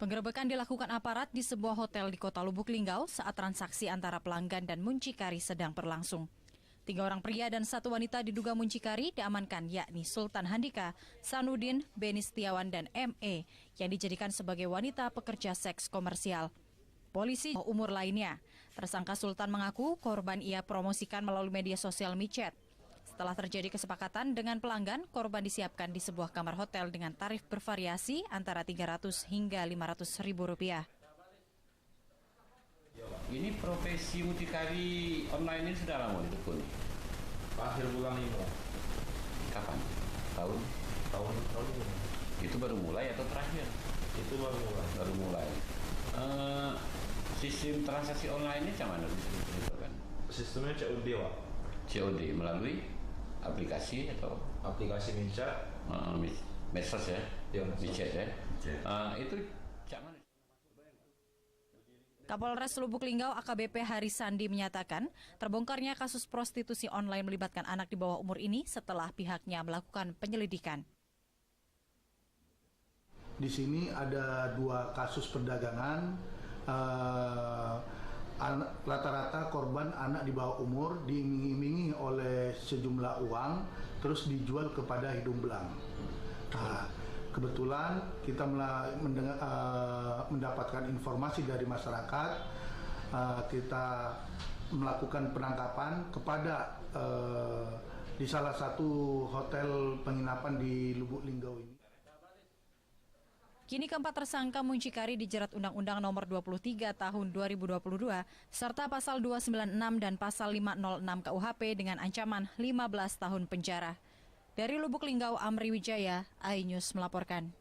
Penggerebekan dilakukan aparat di sebuah hotel di kota Lubuk Linggau saat transaksi antara pelanggan dan muncikari sedang berlangsung. 3 orang pria dan 1 wanita diduga muncikari diamankan, yakni Sultan Handika, Sanudin, Beni Setiawan, dan ME yang dijadikan sebagai wanita pekerja seks komersial. Polisi umur lainnya, tersangka Sultan mengaku korban ia promosikan melalui media sosial micet. Setelah terjadi kesepakatan dengan pelanggan, korban disiapkan di sebuah kamar hotel dengan tarif bervariasi antara 300 hingga 500 ribu rupiah. Ini profesi mucikari online ini sudah lama ditekuni. Akhir bulan ini. Kapan? Tahun ini. Itu baru mulai atau terakhir? Itu baru mulai. Sistem transaksi online ini macam mana bisa diceritakan? Sistemnya COD, Pak. COD melalui aplikasi atau? Aplikasi micet. Medsos ya? Ya, micet ya? Itu macam mana? Kapolres Lubuk Linggau AKBP Hari Sandi menyatakan, terbongkarnya kasus prostitusi online melibatkan anak di bawah umur ini setelah pihaknya melakukan penyelidikan. Di sini ada 2 kasus perdagangan, rata-rata korban anak di bawah umur diiming-imingi oleh sejumlah uang, terus dijual kepada hidung belang. Nah, kebetulan kita mendapatkan informasi dari masyarakat, kita melakukan penangkapan kepada di salah satu hotel penginapan di Lubuk Linggau ini. Kini keempat tersangka muncikari dijerat Undang-Undang Nomor 23 Tahun 2022 serta Pasal 296 dan Pasal 506 KUHP dengan ancaman 15 tahun penjara. Dari Lubuk Linggau, Amri Wijaya, iNews melaporkan.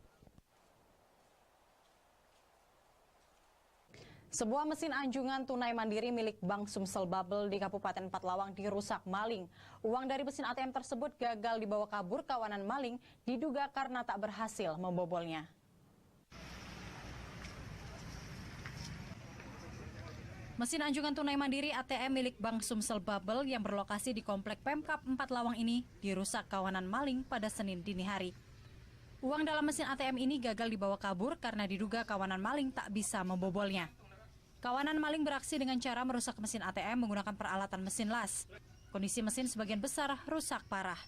Sebuah mesin anjungan tunai mandiri milik Bank Sumsel Bubble di Kabupaten Patlawang dirusak maling. Uang dari mesin ATM tersebut gagal dibawa kabur kawanan maling, diduga karena tak berhasil membobolnya. Mesin anjungan tunai mandiri ATM milik Bank Sumsel Bubble yang berlokasi di Komplek Pemkap 4 Lawang ini dirusak kawanan maling pada Senin dini hari. Uang dalam mesin ATM ini gagal dibawa kabur karena diduga kawanan maling tak bisa membobolnya. Kawanan maling beraksi dengan cara merusak mesin ATM menggunakan peralatan mesin las. Kondisi mesin sebagian besar rusak parah.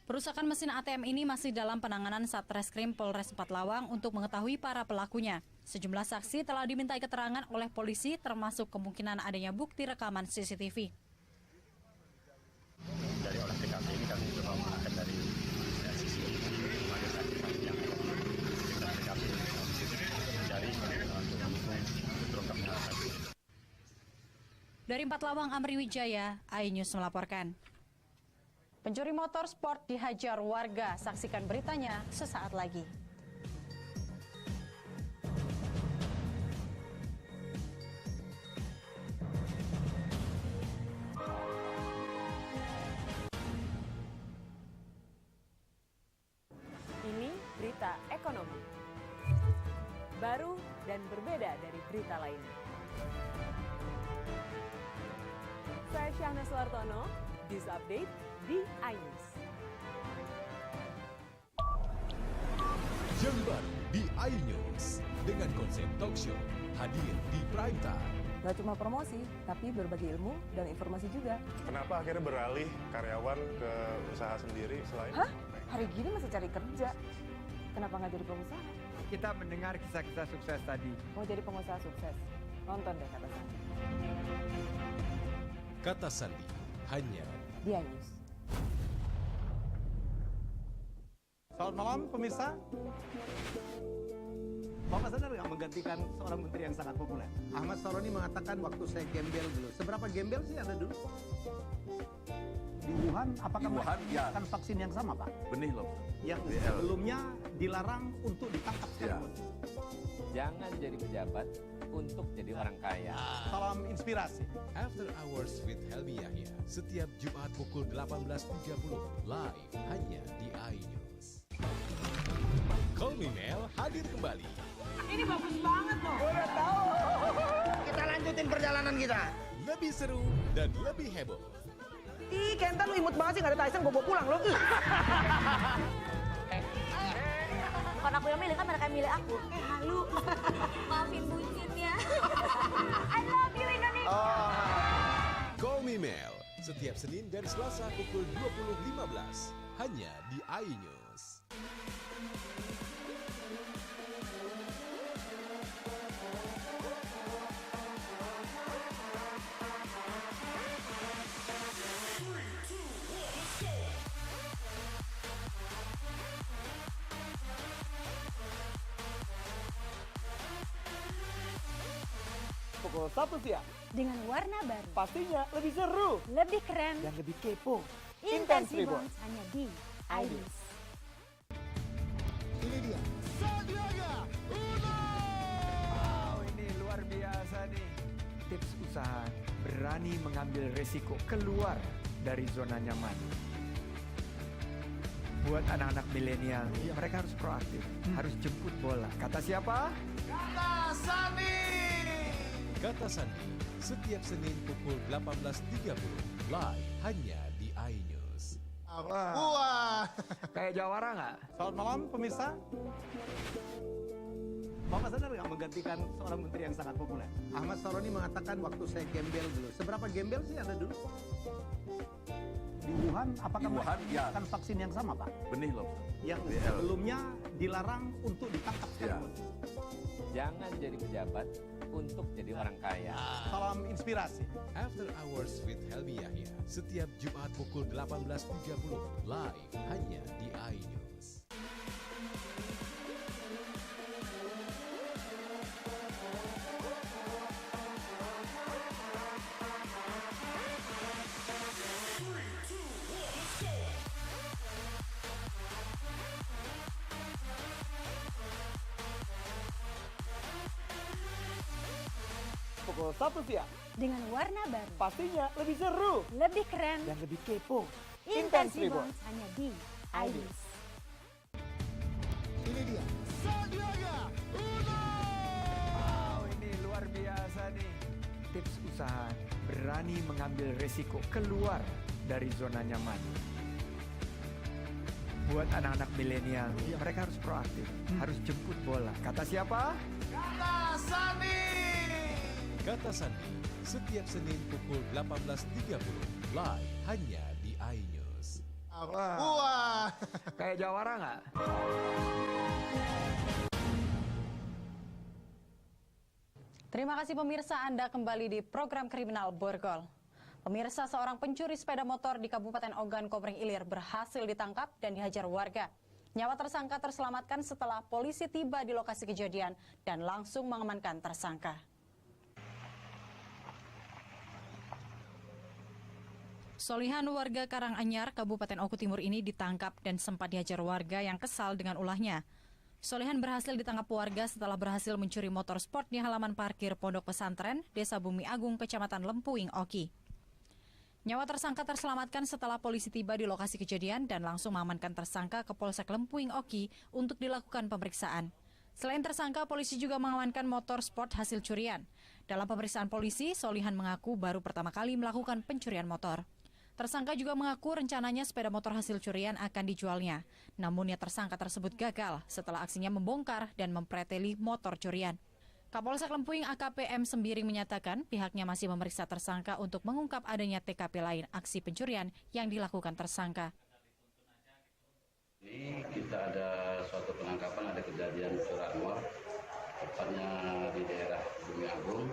Perusakan mesin ATM ini masih dalam penanganan Satreskrim Polres 4 Lawang untuk mengetahui para pelakunya. Sejumlah saksi telah dimintai keterangan oleh polisi termasuk kemungkinan adanya bukti rekaman CCTV. Dari olah TKP ini kami coba menggunakan dari sisi sebagai saksi yang ada di sekitar TKP mencari untuk terungkapnya kasus. Dari 4 Lawang, Amri Wijaya, iNews melaporkan. Pencuri motor sport dihajar warga. Saksikan beritanya sesaat lagi. Ini berita ekonomi. Baru dan berbeda dari berita lainnya. Saya Syahna Suartono, News Update di iNews. Jember di iNews dengan konsep talk show hadir di prime time. Gak cuma promosi, tapi berbagi ilmu dan informasi juga. Kenapa akhirnya beralih karyawan ke usaha sendiri selain? Hah? Hari gini masih cari kerja. Kenapa nggak jadi pengusaha? Kita mendengar kisah-kisah sukses tadi. Mau jadi pengusaha sukses? Nonton deh Kata Sandi. Kata Sandi hanya di iNews. Selamat malam pemirsa. Bapak sadar nggak menggantikan seorang menteri yang sangat populer? Ahmad Saroni mengatakan waktu saya gembel dulu. Seberapa gembel sih Anda dulu? Di Wuhan, apakah melakukan vaksin yang sama, Pak? Benih loh. Yang sebelumnya dilarang untuk ditangkap sekalipun. Jangan jadi pejabat untuk jadi orang kaya. Salam inspirasi. After Hours with Helmi Yahya setiap Jumat pukul 18.30 live hanya di iNews. Call Me Mel hadir kembali. Ini bagus banget loh. Udah tahu. Kita lanjutin perjalanan kita. Lebih seru dan lebih heboh. Ih, Kenta lu imut banget sih, gak ada Tyson, gue bawa pulang lo. Bukan aku yang milih, kan mereka yang milih aku. Halu. Maafin buncit ya. I love you Indonesia. Call Me Mel setiap Senin dan Selasa pukul 20.15 hanya di iNews. Pukul 1 siang. Dengan warna baru. Pastinya lebih seru. Lebih keren. Dan lebih kepo. Intense Reborn hanya di iNews. Ini dia. Sandiaga Uno. Wow, ini luar biasa nih. Tips usaha berani mengambil resiko keluar dari zona nyaman. Buat anak-anak milenial, mereka harus proaktif, harus jemput bola. Kata siapa? Kata Sandi. Kata Sandi setiap Senin pukul 18.30 live hanya di iNews. Wah. Kayak jawara nggak? Selamat malam pemirsa. Bapak sadar nggak menggantikan seorang menteri yang sangat populer? Ahmad Saroni mengatakan waktu saya gembel dulu. Seberapa gembel sih Anda dulu? Di Wuhan, apakah melakukan vaksin yang sama, Pak? Benih loh. Yang sebelumnya dilarang untuk ditangkap sekalipun. Jangan jadi pejabat untuk jadi orang kaya. Salam inspirasi. After Hours with Helmi Yahya setiap Jumat pukul 18.30 live hanya di iNews. Pukul 1 siang. Dengan warna baru. Pastinya lebih seru. Lebih keren. Dan lebih kepo. Intense Reborn hanya di iNews. Ini dia. Sandiaga Uno. Wow, ini luar biasa nih. Tips usaha berani mengambil resiko keluar dari zona nyaman. Buat anak-anak milenial, mereka harus proaktif, harus jemput bola. Kata siapa? Kata Sandi. Kata Sandi setiap Senin pukul 18.30 live hanya di iNews. Wah, kayak jawara nggak? Terima kasih pemirsa, Anda kembali di program Kriminal Borgol. Pemirsa, seorang pencuri sepeda motor di Kabupaten Ogan Komering Ilir berhasil ditangkap dan dihajar warga. Nyawa tersangka terselamatkan setelah polisi tiba di lokasi kejadian dan langsung mengamankan tersangka. Solihan warga Karanganyar, Kabupaten Oku Timur ini ditangkap dan sempat dihajar warga yang kesal dengan ulahnya. Solihan berhasil ditangkap warga setelah berhasil mencuri motor sport di halaman parkir Pondok Pesantren, Desa Bumi Agung, Kecamatan Lempuing, Oki. Nyawa tersangka terselamatkan setelah polisi tiba di lokasi kejadian dan langsung mengamankan tersangka ke Polsek Lempuing, Oki untuk dilakukan pemeriksaan. Selain tersangka, polisi juga mengamankan motor sport hasil curian. Dalam pemeriksaan polisi, Solihan mengaku baru pertama kali melakukan pencurian motor. Tersangka juga mengaku rencananya sepeda motor hasil curian akan dijualnya. Namun tersangka tersebut gagal setelah aksinya membongkar dan mempreteli motor curian. Kapolsek Lempuing AKP M. Sembiring menyatakan pihaknya masih memeriksa tersangka untuk mengungkap adanya TKP lain aksi pencurian yang dilakukan tersangka. Ini kita ada suatu penangkapan, ada kejadian curanmor, tepatnya di daerah Bumi Agung,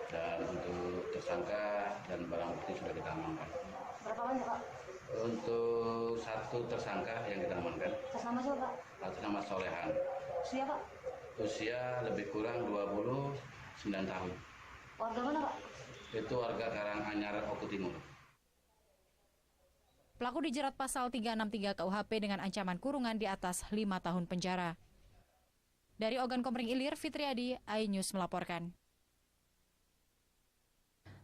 dan untuk tersangka dan barang bukti sudah kita amankan. Berapa banyak, Pak? Untuk satu tersangka yang kita amankan. Atas nama siapa, Pak? Atas nama Solehan. Usia, Pak? Usia lebih kurang 29 tahun. Warga mana, Pak? Itu warga Karanganyar, Oku Timur. Pelaku dijerat pasal 363 KUHP dengan ancaman kurungan di atas 5 tahun penjara. Dari Ogan Komering Ilir, Fitriadi, iNews melaporkan.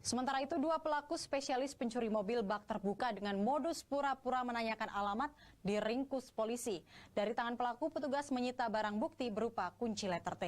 Sementara itu, 2 pelaku spesialis pencuri mobil bak terbuka dengan modus pura-pura menanyakan alamat diringkus polisi. Dari tangan pelaku, petugas menyita barang bukti berupa kunci letter T.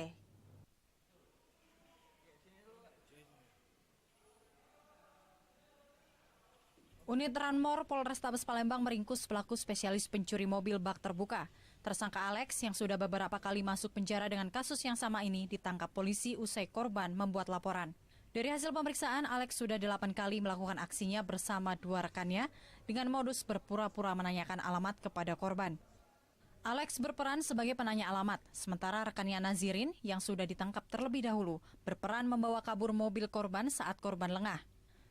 Unit Ranmor Polrestabes Palembang meringkus pelaku spesialis pencuri mobil bak terbuka. Tersangka Alex yang sudah beberapa kali masuk penjara dengan kasus yang sama ini ditangkap polisi usai korban membuat laporan. Dari hasil pemeriksaan, Alex sudah 8 kali melakukan aksinya bersama 2 rekannya dengan modus berpura-pura menanyakan alamat kepada korban. Alex berperan sebagai penanya alamat, sementara rekannya Nazirin yang sudah ditangkap terlebih dahulu berperan membawa kabur mobil korban saat korban lengah.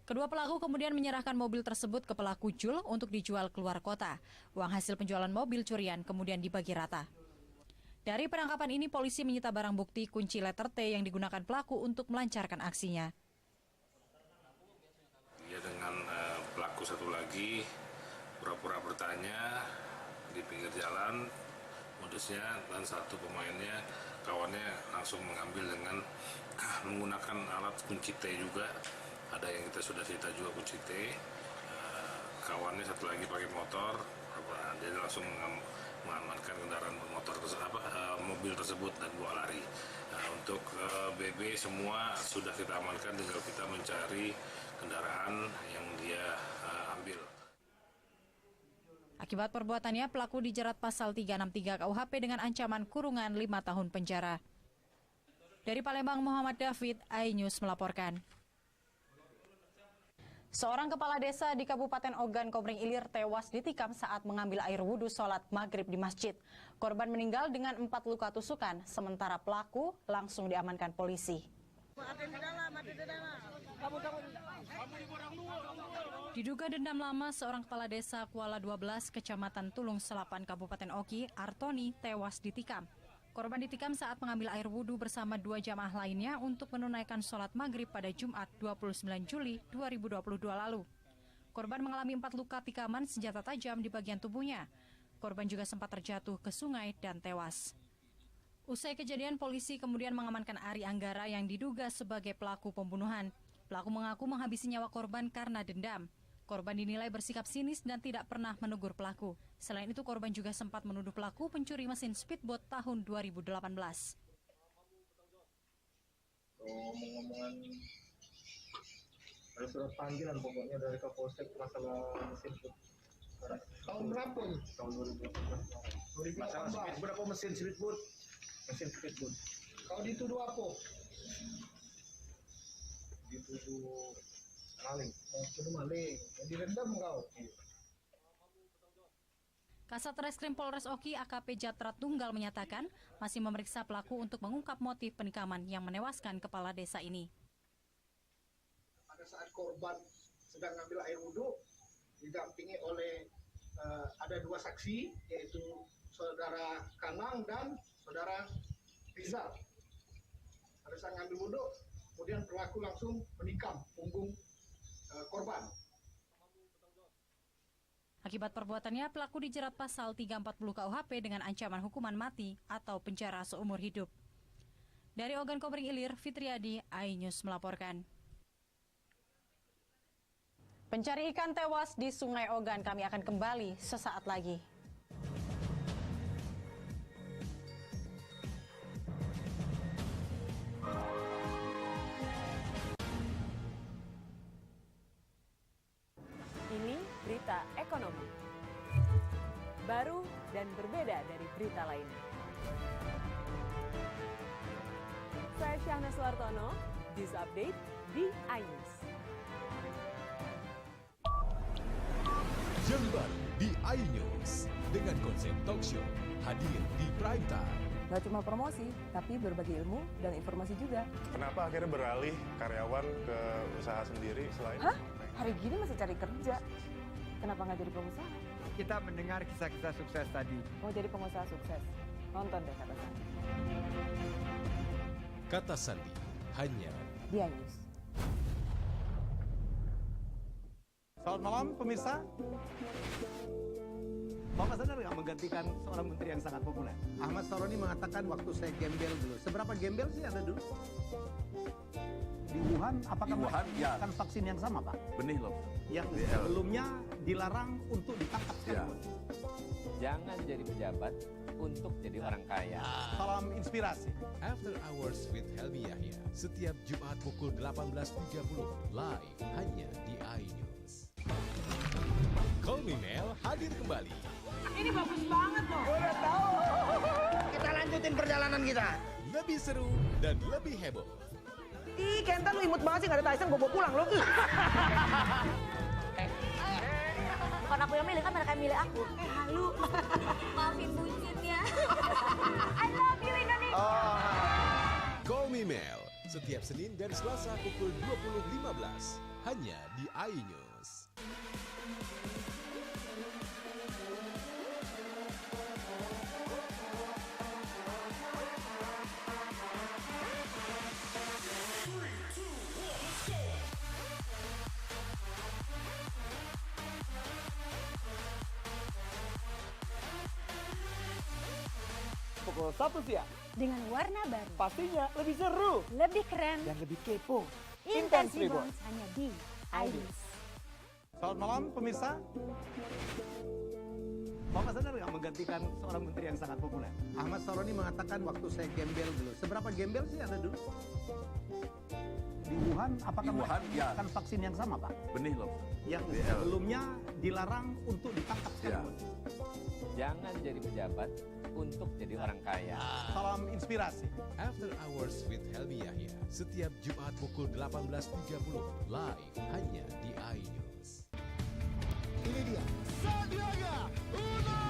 Kedua pelaku kemudian menyerahkan mobil tersebut ke pelaku Jul untuk dijual keluar kota. Uang hasil penjualan mobil curian kemudian dibagi rata. Dari penangkapan ini, polisi menyita barang bukti kunci letter T yang digunakan pelaku untuk melancarkan aksinya. Dia dengan pelaku satu lagi pura-pura bertanya di pinggir jalan modusnya, dan satu pemainnya kawannya langsung mengambil dengan menggunakan alat kunci T juga. Ada yang kita sudah sita juga kunci T. Kawannya satu lagi pakai motor, dia langsung mengamankan kendaraan motor mobil tersebut dan bawa lari. Untuk BB semua sudah kita amankan, tinggal kita mencari kendaraan yang dia ambil. Akibat perbuatannya, pelaku dijerat pasal 363 KUHP dengan ancaman kurungan 5 tahun penjara. Dari Palembang, Muhammad David, iNews melaporkan. Seorang kepala desa di Kabupaten Ogan Komering Ilir tewas ditikam saat mengambil air wudhu sholat maghrib di masjid. Korban meninggal dengan 4 luka tusukan, sementara pelaku langsung diamankan polisi. Diduga dendam lama, seorang kepala desa Kuala 12, Kecamatan Tulung Selapan, Kabupaten Oki, Artoni, tewas ditikam. Korban ditikam saat mengambil air wudhu bersama 2 jamaah lainnya untuk menunaikan sholat maghrib pada Jumat 29 Juli 2022 lalu. Korban mengalami 4 luka tikaman senjata tajam di bagian tubuhnya. Korban juga sempat terjatuh ke sungai dan tewas. Usai kejadian, polisi kemudian mengamankan Ari Anggara yang diduga sebagai pelaku pembunuhan. Pelaku mengaku menghabisi nyawa korban karena dendam. Korban dinilai bersikap sinis dan tidak pernah menegur pelaku. Selain itu, korban juga sempat menuduh pelaku pencuri mesin speedboat tahun 2018. Ngomong-ngomongan ada surat panggilan pokoknya dari Kapolsek masalah mesin speedboat. Tahun berapa? Tahun 2018. Masalah speedboat, berapa mesin speedboat? Mesin speedboat. Kau dituduh apa? dituduh maling, tuduh maling, jadi dendam kau. Kasat Reskrim Polres Oki AKP Jatra Tunggal menyatakan masih memeriksa pelaku untuk mengungkap motif penikaman yang menewaskan kepala desa ini. Pada saat korban sedang ngambil air wudhu, didampingi oleh ada dua saksi, yaitu saudara Kanang dan saudara Rizal. Pada saat ngambil wudhu, kemudian pelaku langsung menikam punggung korban. Akibat perbuatannya, pelaku dijerat pasal 340 KUHP dengan ancaman hukuman mati atau penjara seumur hidup. Dari Ogan Komering Ilir, Fitriadi, iNews melaporkan. Pencari ikan tewas di Sungai Ogan, kami akan kembali sesaat lagi. Ini berita ekonomi. Baru dan berbeda dari berita lainnya. Saya Syahna Suartono, News Update di iNews. Jember di iNews dengan konsep talk show hadir di prime time. Gak cuma promosi, tapi berbagi ilmu dan informasi juga. Kenapa akhirnya beralih karyawan ke usaha sendiri selain? Hah? Hari gini masih cari kerja. Kenapa nggak jadi pengusaha? Kita mendengar kisah-kisah sukses tadi. Mau jadi pengusaha sukses? Nonton deh Kata Sandi. Kata Sandi hanya di iNews. Selamat malam pemirsa. Bapak sadar nggak menggantikan seorang menteri yang sangat populer? Ahmad Saroni mengatakan waktu saya gembel dulu. Seberapa gembel sih Anda dulu? Di Wuhan, apakah menggunakan vaksin yang sama, Pak? Benih loh. Yang sebelumnya dilarang untuk ditangkap sekalipun. Jangan jadi pejabat untuk jadi orang kaya. Salam inspirasi. After Hours with Helmi Yahya setiap Jumat pukul 18.30 live hanya di iNews. Call Me Mel hadir kembali. Ini bagus banget loh. Udah tahu. Kita lanjutin perjalanan kita. Lebih seru dan lebih heboh. Ih, Kenta lu imut banget sih, gak ada Tyson, gue bawa pulang lo. Bukan aku yang milih, kan mereka yang milih aku. Halu. Maafin buncitnya. I love you Indonesia. Call Me Mel setiap Senin dan Selasa pukul 20.15 hanya di iNews. Pukul 1 siang. Dengan warna baru. Pastinya lebih seru. Lebih keren. Dan lebih kepo. Intense Reborns hanya di iNews. Selamat malam pemirsa. Bapak sadar nggak menggantikan seorang menteri yang sangat populer? Ahmad Saroni mengatakan waktu saya gembel dulu. Seberapa gembel sih Anda dulu? Di Wuhan, apakah menggunakan vaksin yang sama, Pak? Benih loh. Yang sebelumnya dilarang untuk ditangkap sekalipun. Jangan jadi pejabat untuk jadi orang kaya. Salam inspirasi. After Hours with Helmi Yahya setiap Jumat pukul 18.30 live hanya di iNews. Ini dia. Sandiaga Uno!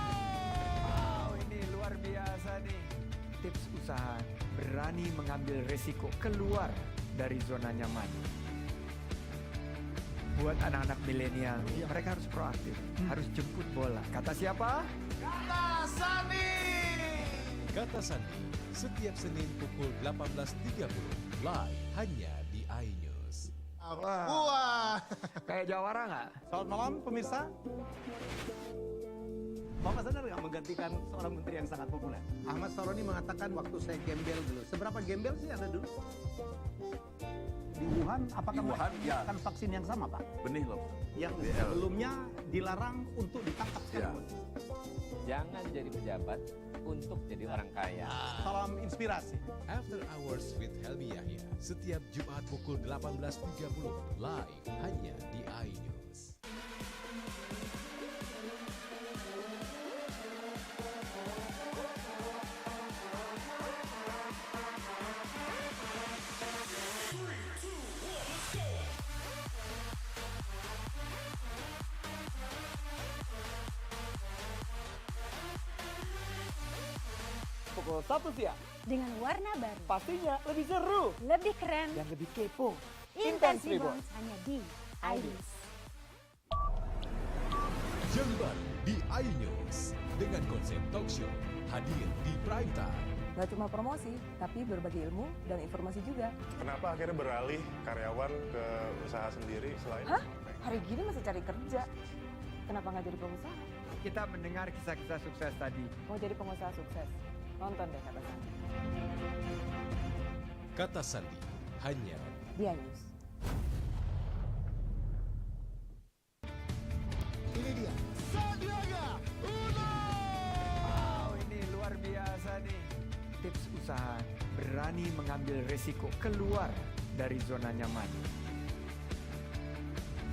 Wow, ini luar biasa nih. Tips usaha, berani mengambil resiko, keluar dari zona nyaman. Buat anak-anak milenial, mereka harus proaktif, harus jemput bola. Kata siapa? Kata Sandi. Kata Sandi setiap Senin pukul 18.30 live hanya di iNews. Wah. Kayak jawara nggak? Selamat malam pemirsa. Bapak sadar nggak menggantikan seorang menteri yang sangat populer? Ahmad Saroni mengatakan waktu saya gembel dulu. Seberapa gembel sih Anda dulu? Di Wuhan, apakah menggunakan vaksin yang sama, Pak? Benih loh. Yang sebelumnya dilarang untuk ditangkap sekalipun. Jangan jadi pejabat untuk jadi orang kaya. Salam inspirasi. After Hours with Helmi Yahya setiap Jumat pukul 18.30 live hanya di iNews. pukul 1 siang. Dengan warna baru. Pastinya lebih seru. Lebih keren. Dan lebih kepo. Intense Reborn hanya di iNews. Jember di iNews dengan konsep talk show hadir di prime time. Gak cuma promosi, tapi berbagi ilmu dan informasi juga. Kenapa akhirnya beralih karyawan ke usaha sendiri selain? Hah? Hari gini masih cari kerja. Kenapa nggak jadi pengusaha? Kita mendengar kisah-kisah sukses tadi. Mau jadi pengusaha sukses? Nonton deh Kata Sandi. Kata Sandi hanya di iNews. Ini dia, Sandiaga Uno! Wow, ini luar biasa nih. Tips usaha, berani mengambil resiko, keluar dari zona nyaman.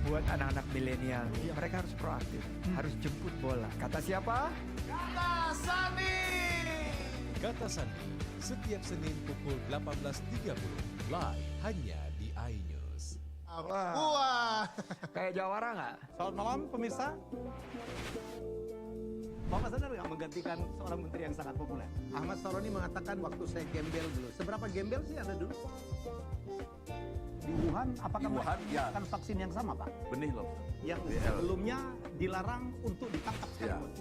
Buat anak-anak milenial, mereka harus proaktif, harus jemput bola. Kata siapa? Kata Sandi! Kata Sandi setiap Senin pukul 18.30 live hanya di iNews. Wah, kayak jawara nggak? Selamat malam pemirsa. Bapak sadar nggak menggantikan seorang menteri yang sangat populer? Ahmad Saroni mengatakan waktu saya gembel dulu. Seberapa gembel sih Anda dulu? Di Wuhan, apakah mereka menggunakan vaksin yang sama, Pak? Benih loh. Yang sebelumnya dilarang untuk ditangkap sekalipun.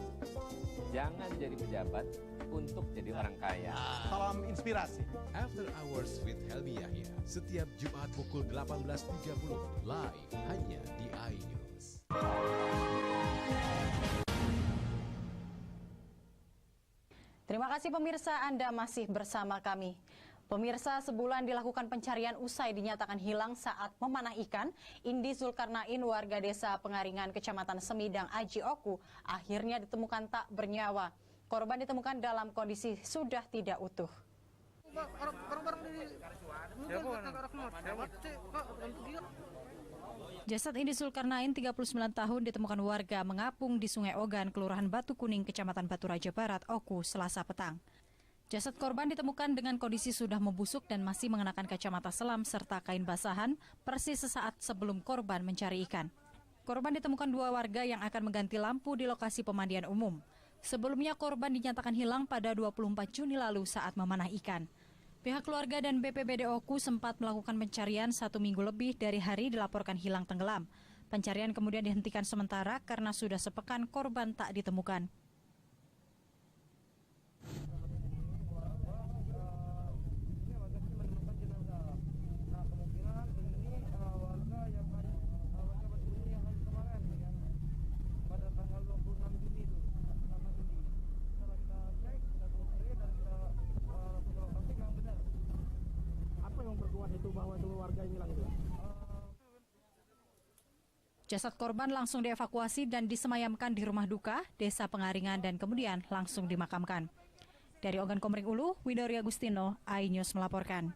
Jangan jadi pejabat untuk jadi orang kaya. Salam inspirasi. After Hours with Helmi Yahya setiap Jumat pukul 18.30 live hanya di iNews. Terima kasih pemirsa, Anda masih bersama kami. Pemirsa, sebulan dilakukan pencarian usai dinyatakan hilang saat memanah ikan, Indi Zulkarnain warga desa Pengaringan, Kecamatan Semidang, Aji Oku, akhirnya ditemukan tak bernyawa. Korban ditemukan dalam kondisi sudah tidak utuh. Jasad Indi Zulkarnain, 39 tahun, ditemukan warga mengapung di Sungai Ogan, Kelurahan Batu Kuning, Kecamatan Batu Raja Barat, Oku, Selasa petang. Jasad korban ditemukan dengan kondisi sudah membusuk dan masih mengenakan kacamata selam serta kain basahan, persis sesaat sebelum korban mencari ikan. Korban ditemukan dua warga yang akan mengganti lampu di lokasi pemandian umum. Sebelumnya korban dinyatakan hilang pada 24 Juni lalu saat memanah ikan. Pihak keluarga dan BPBD Oku sempat melakukan pencarian 1 minggu lebih dari hari dilaporkan hilang tenggelam. Pencarian kemudian dihentikan sementara karena sudah sepekan korban tak ditemukan. Jasad korban langsung dievakuasi dan disemayamkan di rumah duka Desa Pengaringan dan kemudian langsung dimakamkan. Dari Ogan Komering Ulu, Widori Agustino, iNews melaporkan.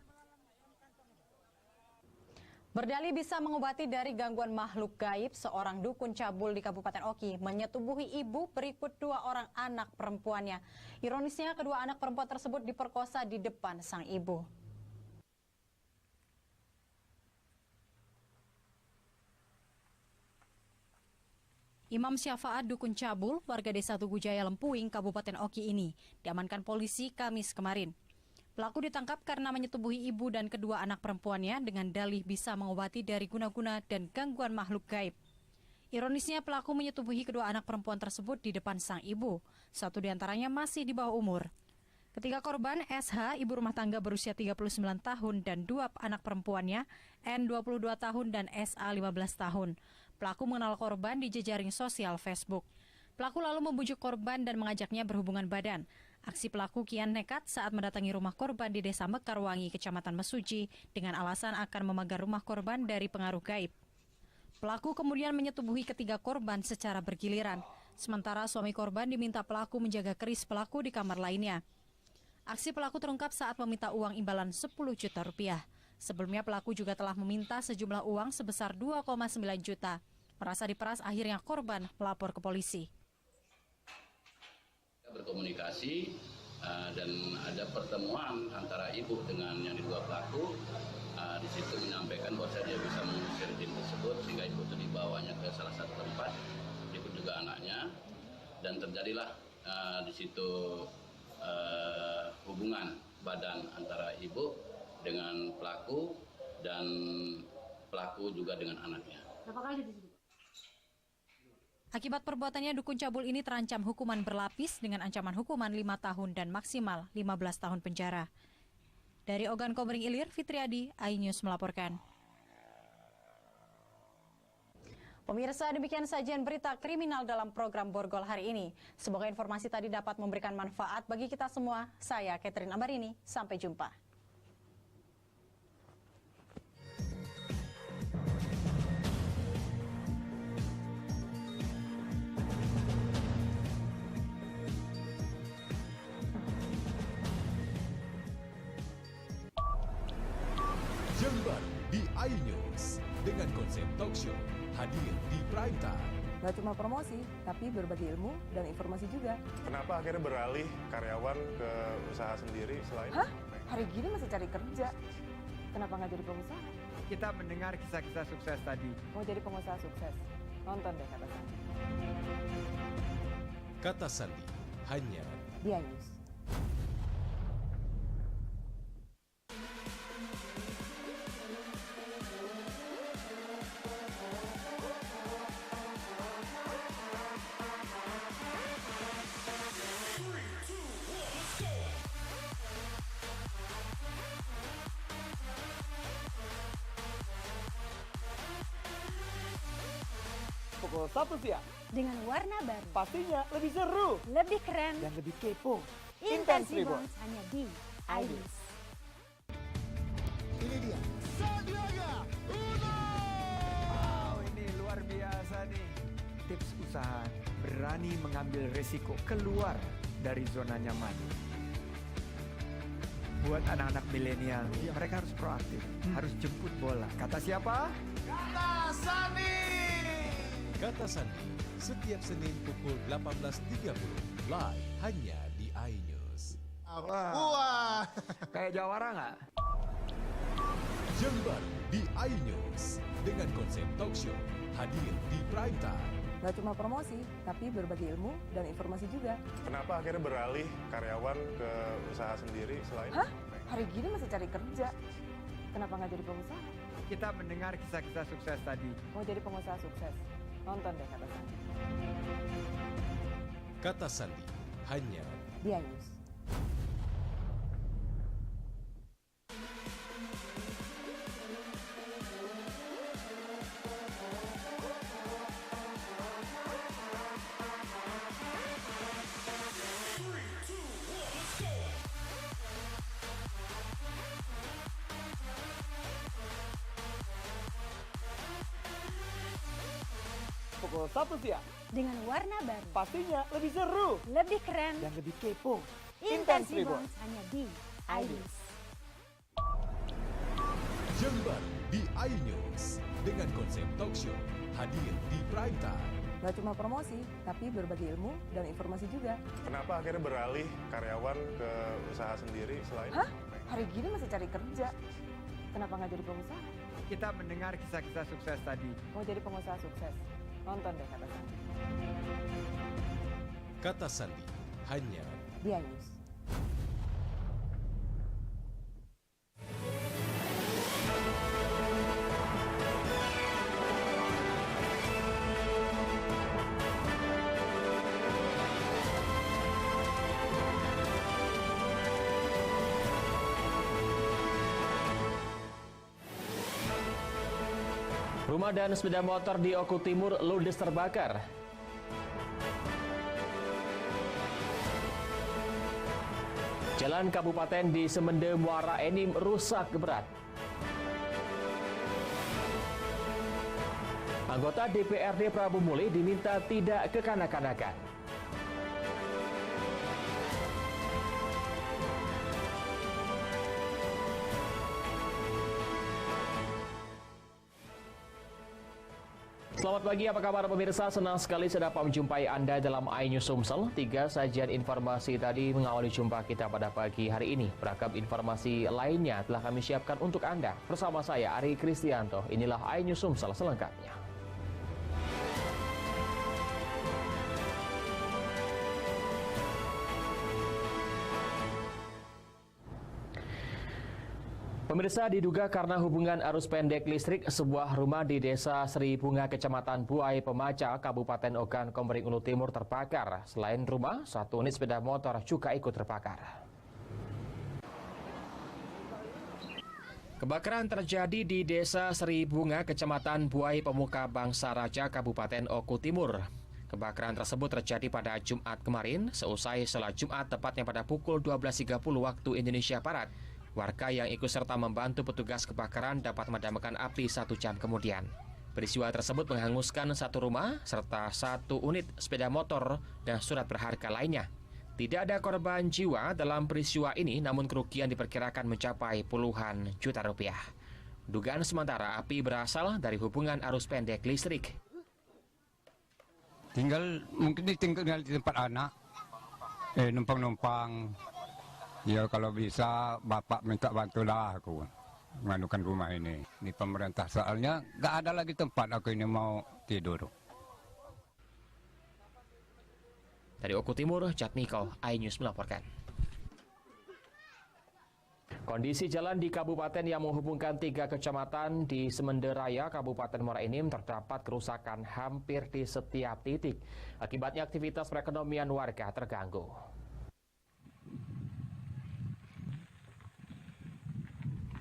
Berdalih bisa mengobati dari gangguan makhluk gaib, seorang dukun cabul di Kabupaten Oki menyetubuhi ibu berikut 2 orang anak perempuannya. Ironisnya, kedua anak perempuan tersebut diperkosa di depan sang ibu. Imam Syafaat dukun cabul warga desa Tugu Jaya Lempuing, Kabupaten Oki ini diamankan polisi Kamis kemarin. Pelaku ditangkap karena menyetubuhi ibu dan kedua anak perempuannya dengan dalih bisa mengobati dari guna-guna dan gangguan makhluk gaib. Ironisnya, pelaku menyetubuhi kedua anak perempuan tersebut di depan sang ibu. Satu diantaranya masih di bawah umur. Ketiga korban, SH, ibu rumah tangga berusia 39 tahun dan 2 anak perempuannya, N 22 tahun dan SA 15 tahun. Pelaku mengenal korban di jejaring sosial Facebook. Pelaku lalu membujuk korban dan mengajaknya berhubungan badan. Aksi pelaku kian nekat saat mendatangi rumah korban di Desa Mekarwangi, Kecamatan Mesuji, dengan alasan akan memagar rumah korban dari pengaruh gaib. Pelaku kemudian menyetubuhi ketiga korban secara bergiliran. Sementara suami korban diminta pelaku menjaga keris pelaku di kamar lainnya. Aksi pelaku terungkap saat meminta uang imbalan 10 juta rupiah. Sebelumnya pelaku juga telah meminta sejumlah uang sebesar 2,9 juta. Merasa diperas, akhirnya korban melapor ke polisi. Berkomunikasi dan ada pertemuan antara ibu dengan yang diduga pelaku. Di situ menyampaikan bahwa dia bisa mengusir tim tersebut sehingga ibu itu dibawanya ke salah satu tempat, ikut juga anaknya, dan terjadilah di situ hubungan badan antara ibu dengan pelaku dan pelaku juga dengan anaknya. Berapa kali disitu? Akibat perbuatannya, dukun cabul ini terancam hukuman berlapis dengan ancaman hukuman 5 tahun dan maksimal 15 tahun penjara. Dari Ogan Komering Ilir, Fitriadi, iNews melaporkan. Pemirsa, demikian sajian berita kriminal dalam program Borgol hari ini. Semoga informasi tadi dapat memberikan manfaat bagi kita semua. Saya Catherine Ambarini, sampai jumpa. Jember di iNews dengan konsep talk show hadir di prime time. Gak cuma promosi, tapi berbagi ilmu dan informasi juga. Kenapa akhirnya beralih karyawan ke usaha sendiri selain? Hah? Hari gini masih cari kerja. Kenapa nggak jadi pengusaha? Kita mendengar kisah-kisah sukses tadi. Mau jadi pengusaha sukses? Nonton deh Kata Sandi. Kata Sandi hanya di iNews. Pukul 1 siang. Dengan warna baru. Pastinya lebih seru. Lebih keren. Dan lebih kepo. Intense Reborn hanya di iNews. Ini dia. Sandiaga Uno. Wow, ini luar biasa nih. Tips usaha, berani mengambil resiko keluar dari zona nyaman. Buat anak-anak milenial, mereka harus proaktif, harus jemput bola. Kata siapa? Kata Sandi. Kata Sandi setiap Senin pukul 18.30 live hanya di iNews. Wah. Kayak jawara nggak? Jember di iNews dengan konsep talk show hadir di prime time. Gak cuma promosi, tapi berbagi ilmu dan informasi juga. Kenapa akhirnya beralih karyawan ke usaha sendiri selain? Hah? Hari gini masih cari kerja. Kenapa nggak jadi pengusaha? Kita mendengar kisah-kisah sukses tadi. Mau jadi pengusaha sukses? Nonton deh Kata Sandi. Kata Sandi hanya di iNews. Pukul 1 siang. Dengan warna baru. Pastinya lebih seru. Lebih keren. Dan lebih kepo. Intense Reborn hanya di iNews. Jember di iNews dengan konsep talk show hadir di prime time. Gak cuma promosi, tapi berbagi ilmu dan informasi juga. Kenapa akhirnya beralih karyawan ke usaha sendiri selain? Hah? Hari gini masih cari kerja. Kenapa nggak jadi pengusaha? Kita mendengar kisah-kisah sukses tadi. Mau jadi pengusaha sukses? Nonton deh Kata Sandi. Kata Sandi hanya di iNews. Rumah dan sepeda motor di Oku Timur ludes terbakar. Jalan kabupaten di Semende Muara Enim rusak berat. Anggota DPRD Prabu Muli diminta tidak kekanak-kanakan. Selamat pagi, apa kabar pemirsa? Senang sekali saya dapat menjumpai Anda dalam iNews Sumsel. 3 sajian informasi tadi mengawali jumpa kita pada pagi hari ini. Beragam informasi lainnya telah kami siapkan untuk Anda. Bersama saya, Ari Kristianto. Inilah iNews Sumsel selengkapnya. Pemirsa, diduga karena hubungan arus pendek listrik, sebuah rumah di Desa Sri Bunga, Kecamatan Buai Pemaca, Kabupaten Ogan Komering Ulu Timur terbakar. Selain rumah, 1 unit sepeda motor juga ikut terbakar. Kebakaran terjadi di Desa Sri Bunga, Kecamatan Buai Pemuka Bangsa Raja, Kabupaten Oku Timur. Kebakaran tersebut terjadi pada Jumat kemarin, seusai sholat Jumat tepatnya pada pukul 12.30 waktu Indonesia Barat. Warga yang ikut serta membantu petugas kebakaran dapat memadamkan api 1 jam kemudian. Peristiwa tersebut menghanguskan 1 rumah serta 1 unit sepeda motor dan surat berharga lainnya. Tidak ada korban jiwa dalam peristiwa ini, namun kerugian diperkirakan mencapai puluhan juta rupiah. Dugaan sementara api berasal dari hubungan arus pendek listrik. Mungkin tinggal di tempat anak, numpang-numpang. Ya kalau bisa bapak minta bantulah aku mengadukan rumah ini. Ini pemerintah soalnya nggak ada lagi tempat aku ini mau tidur. Dari Oku Timur, Jatmiko, iNews melaporkan. Kondisi jalan di kabupaten yang menghubungkan 3 kecamatan di Semende Raya, Kabupaten Muara Enim terdapat kerusakan hampir di setiap titik. Akibatnya aktivitas perekonomian warga terganggu.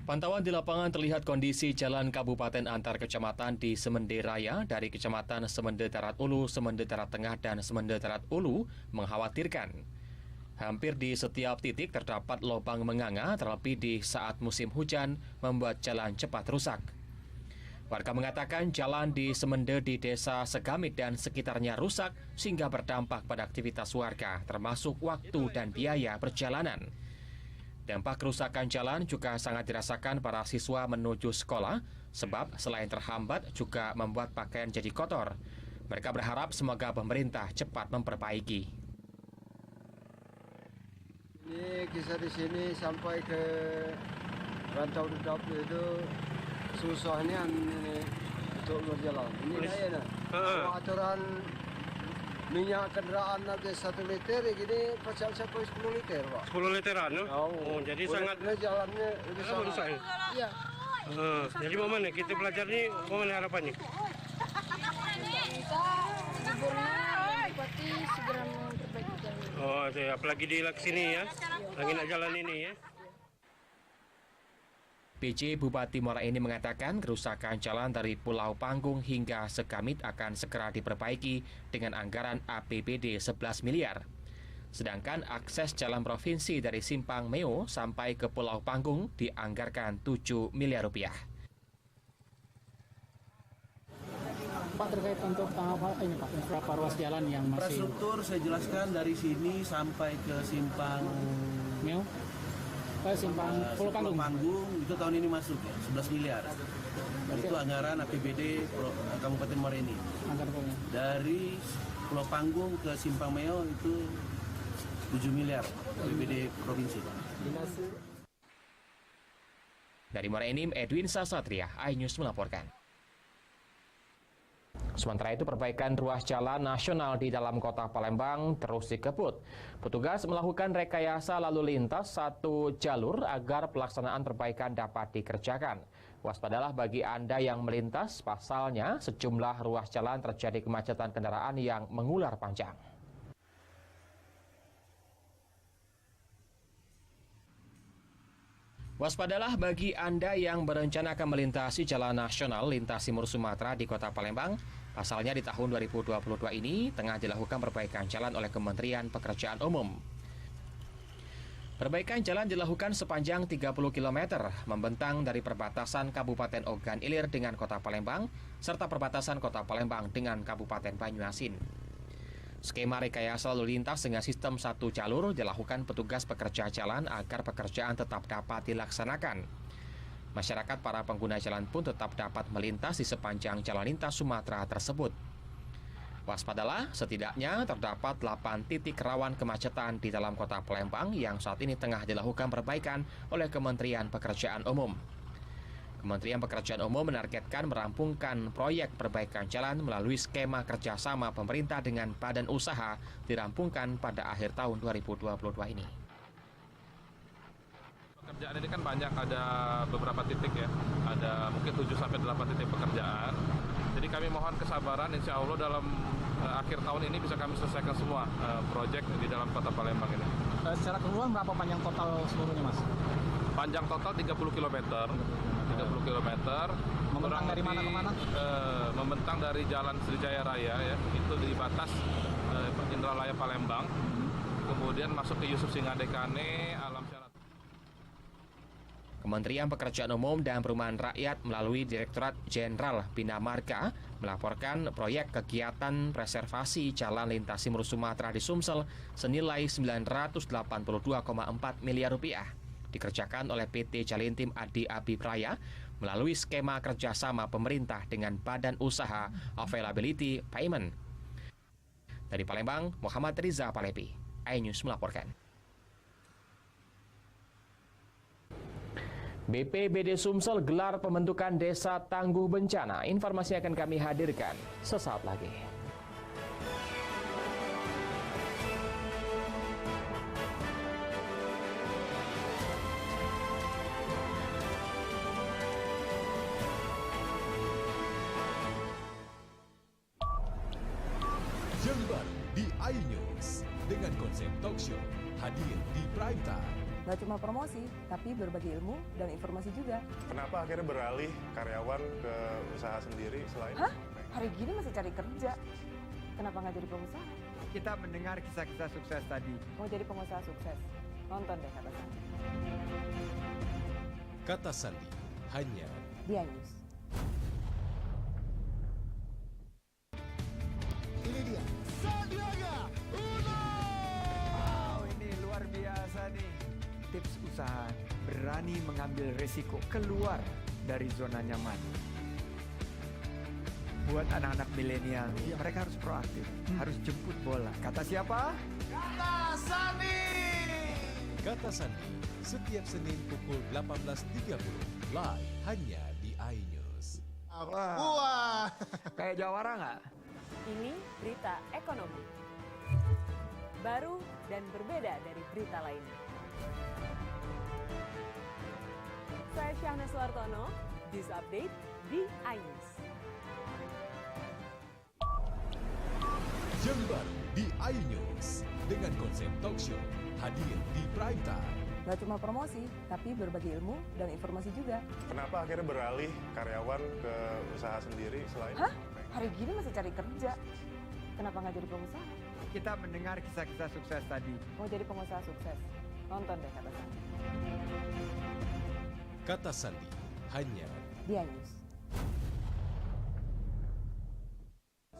Pantauan di lapangan terlihat kondisi jalan kabupaten antar kecamatan di Semende Raya dari kecamatan Semende Darat Ulu, Semende Darat Tengah, dan Semende Darat Ulu mengkhawatirkan. Hampir di setiap titik terdapat lubang menganga, terlebih di saat musim hujan membuat jalan cepat rusak. Warga mengatakan jalan di Semende di Desa Segamit dan sekitarnya rusak sehingga berdampak pada aktivitas warga, termasuk waktu dan biaya perjalanan. Dampak kerusakan jalan juga sangat dirasakan para siswa menuju sekolah, sebab selain terhambat juga membuat pakaian jadi kotor. Mereka berharap semoga pemerintah cepat memperbaiki. Ini kisah di sini sampai ke Rantau Dedap itu susahnya ini untuk berjalan. Ini kayaknya aturan minyak kendaraan nanti 1 liter, gini pasal sampai 10 liter, Pak. 10 literan, no? Oh, jadi sangat jalannya lebih rusak. Iya. Jadi mau mana kita belajar nih, mau mana harapannya? Kita liburnya bupati segera memperbaiki jalan. Oh, apalagi di sini ya, lagi nak jalan ini ya. PJ Bupati Muara Enim mengatakan kerusakan jalan dari Pulau Panggung hingga Segamit akan segera diperbaiki dengan anggaran APBD 11 miliar. Sedangkan akses jalan provinsi dari Simpang Meo sampai ke Pulau Panggung dianggarkan 7 miliar rupiah. Pak, terkait untuk ini Pak, berapa ruas jalan yang masih... Infrastruktur saya jelaskan dari sini sampai ke Simpang Meo. Simpang Pulau Panggung itu tahun ini masuk ya, 11 miliar. Itu anggaran APBD Kabupaten Muara Enim. Dari Pulau Panggung ke Simpang Meo itu 7 miliar APBD provinsi. Dari Muara Enim, Edwin Sasatria, iNews melaporkan. Sementara itu, perbaikan ruas jalan nasional di dalam kota Palembang terus dikebut. Petugas melakukan rekayasa lalu lintas 1 jalur agar pelaksanaan perbaikan dapat dikerjakan. Waspadalah bagi Anda yang melintas, pasalnya sejumlah ruas jalan terjadi kemacetan kendaraan yang mengular panjang. Waspadalah bagi Anda yang berencana akan melintasi jalan nasional lintas timur Sumatera di kota Palembang. Pasalnya di tahun 2022 ini tengah dilakukan perbaikan jalan oleh Kementerian Pekerjaan Umum. Perbaikan jalan dilakukan sepanjang 30 km, membentang dari perbatasan Kabupaten Ogan Ilir dengan kota Palembang, serta perbatasan kota Palembang dengan Kabupaten Banyuasin. Skema rekayasa lalu lintas dengan sistem 1 jalur dilakukan petugas pekerja jalan agar pekerjaan tetap dapat dilaksanakan. Masyarakat para pengguna jalan pun tetap dapat melintas di sepanjang jalan lintas Sumatera tersebut. Waspadalah, setidaknya terdapat 8 titik rawan kemacetan di dalam kota Palembang yang saat ini tengah dilakukan perbaikan oleh Kementerian Pekerjaan Umum. Kementerian Pekerjaan Umum menargetkan merampungkan proyek perbaikan jalan melalui skema kerjasama pemerintah dengan badan usaha dirampungkan pada akhir tahun 2022 ini. Pekerjaan ini kan banyak, ada beberapa titik ya, ada mungkin 7-8 titik pekerjaan. Jadi kami mohon kesabaran, insya Allah dalam akhir tahun ini bisa kami selesaikan semua proyek di dalam kota Palembang ini. Secara keseluruhan berapa panjang total seluruhnya, Mas? Panjang total 30 km. 30 km. Membentang dari mana ke mana? Membentang dari Jalan Sriwijaya Raya ya, itu di batas Indralaya Palembang. Kemudian masuk ke Yusuf Singadekane, Alam Syarat. Kementerian Pekerjaan Umum dan Perumahan Rakyat melalui Direktorat Jenderal Bina Marga melaporkan proyek kegiatan preservasi Jalan Lintas Timur Sumatera di Sumsel senilai 982,4 miliar rupiah dikerjakan oleh PT Jalintim Adi Abi Praya melalui skema kerjasama pemerintah dengan Badan Usaha Availability Payment. Dari Palembang, Muhammad Riza Palepi, iNews melaporkan. BPBD Sumsel gelar pembentukan Desa Tangguh Bencana. Informasi akan kami hadirkan sesaat lagi. Jember di iNews dengan konsep talk show hadir di prime time. Nggak cuma promosi, tapi berbagi ilmu dan informasi juga. Kenapa akhirnya beralih karyawan ke usaha sendiri selain? Hah? Hari gini masih cari kerja. Kenapa nggak jadi pengusaha? Kita mendengar kisah-kisah sukses tadi. Mau jadi pengusaha sukses? Nonton deh Kata Sandi. Kata Sandi hanya di iNews. Ini dia, Sandiaga Uno! Wow, ini luar biasa nih. Tips usaha, berani mengambil risiko, keluar dari zona nyaman. Buat anak-anak milenial, mereka harus proaktif, harus jemput bola. Kata siapa? Kata Sandi. Kata Sandi setiap Senin pukul 18.30 live hanya di iNews. Wah, kayak jawara nggak? Ini berita ekonomi. Baru dan berbeda dari berita lainnya. Saya Syahnas Wartono, News Update di iNews. Jember di iNews dengan konsep talk show hadir di prime time. Nggak cuma promosi, tapi berbagi ilmu dan informasi juga. Kenapa akhirnya beralih karyawan ke usaha sendiri selain? Hah? Hari gini masih cari kerja. Kenapa nggak jadi pengusaha? Kita mendengar kisah-kisah sukses tadi. Mau jadi pengusaha sukses? Nonton deh Kata Sandi. Kata Sandi hanya di iNews.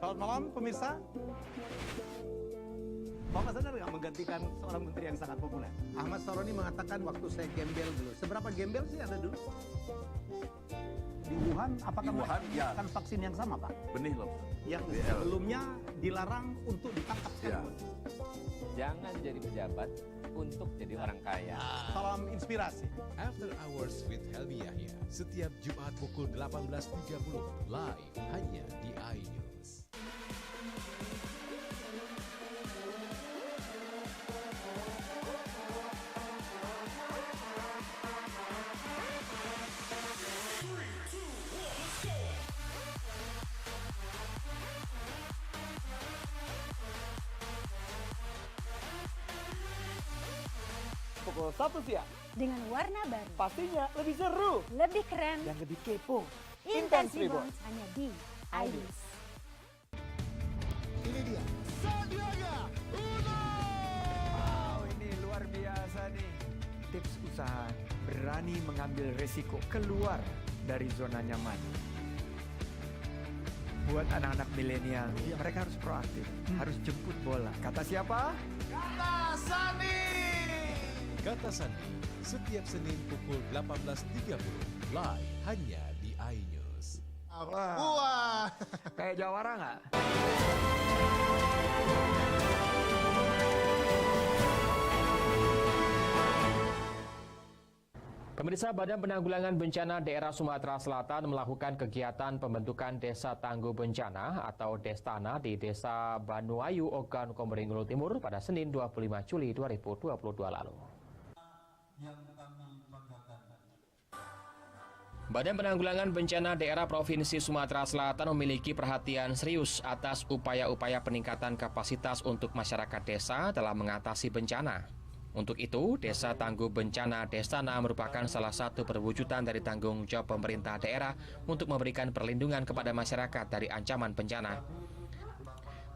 Selamat malam pemirsa. Bapak sadar nggak menggantikan seorang menteri yang sangat populer? Ahmad Saroni mengatakan waktu saya gembel dulu. Seberapa gembel sih Anda dulu? Di Wuhan, apakah melakukan vaksin yang sama, Pak? Benih loh. Yang sebelumnya dilarang untuk ditangkap sekalipun. Jangan jadi pejabat untuk jadi orang kaya. Salam inspirasi. After Hours with Helmi Yahya setiap Jumat pukul 18.30 live hanya di iNews. Pukul 1 siang. Dengan warna baru. Pastinya lebih seru. Lebih keren. Dan lebih kepo. Intense Reborns hanya di iNews. Ini dia, Sandiaga Uno! Wow, ini luar biasa nih. Tips usaha, berani mengambil risiko, keluar dari zona nyaman. Buat anak-anak milenial, mereka harus proaktif, harus jemput bola. Kata siapa? Kata Sandi. Kata Sandi setiap Senin pukul 18.30 live hanya di iNews. Wah, kayak jawara nggak? Pemirsa, Badan Penanggulangan Bencana Daerah Sumatera Selatan melakukan kegiatan pembentukan Desa Tangguh Bencana atau Destana di Desa Banuayu, Ogan Komering Ulu Timur pada Senin 25 Juli 2022 lalu. Yang kami Badan Penanggulangan Bencana Daerah Provinsi Sumatera Selatan memiliki perhatian serius atas upaya-upaya peningkatan kapasitas untuk masyarakat desa dalam mengatasi bencana. Untuk itu, Desa Tangguh Bencana Destana merupakan salah satu perwujudan dari tanggung jawab pemerintah daerah untuk memberikan perlindungan kepada masyarakat dari ancaman bencana.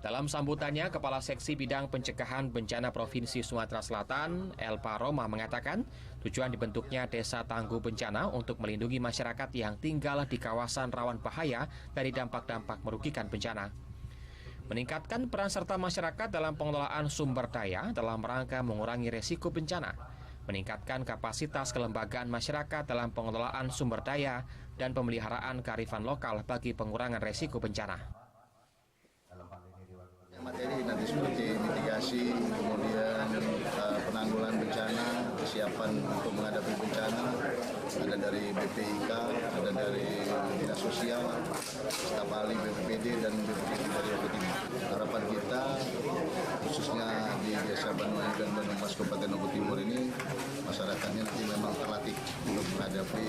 Dalam sambutannya, Kepala Seksi Bidang Pencegahan Bencana Provinsi Sumatera Selatan, Elpa Roma, mengatakan tujuan dibentuknya Desa Tangguh Bencana untuk melindungi masyarakat yang tinggal di kawasan rawan bahaya dari dampak-dampak merugikan bencana. Meningkatkan peran serta masyarakat dalam pengelolaan sumber daya dalam rangka mengurangi resiko bencana, meningkatkan kapasitas kelembagaan masyarakat dalam pengelolaan sumber daya, dan pemeliharaan kearifan lokal bagi pengurangan resiko bencana. Materi nanti seperti mitigasi, kemudian penanggulangan bencana, kesiapan untuk menghadapi bencana, ada dari BPIK, ada dari Dinas Sosial, staf ahli BPPD dan BPPD dari Lombok Timur. Harapan kita khususnya di Desa Banuayu dan Banyumas Kabupaten Lombok Timur ini masyarakatnya nanti memang terlatih untuk menghadapi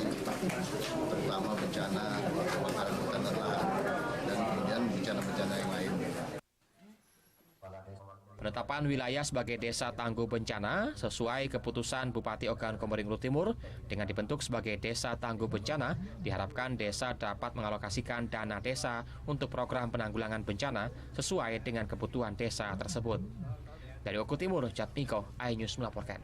terutama bencana kebakaran hutan dan lahan dan kemudian bencana-bencana yang lain. Penetapan wilayah sebagai Desa Tangguh Bencana sesuai keputusan Bupati Ogan Komering Ulu Timur dengan dibentuk sebagai Desa Tangguh Bencana, diharapkan desa dapat mengalokasikan dana desa untuk program penanggulangan bencana sesuai dengan kebutuhan desa tersebut. Dari Oku Timur, Jatmiko, iNews melaporkan.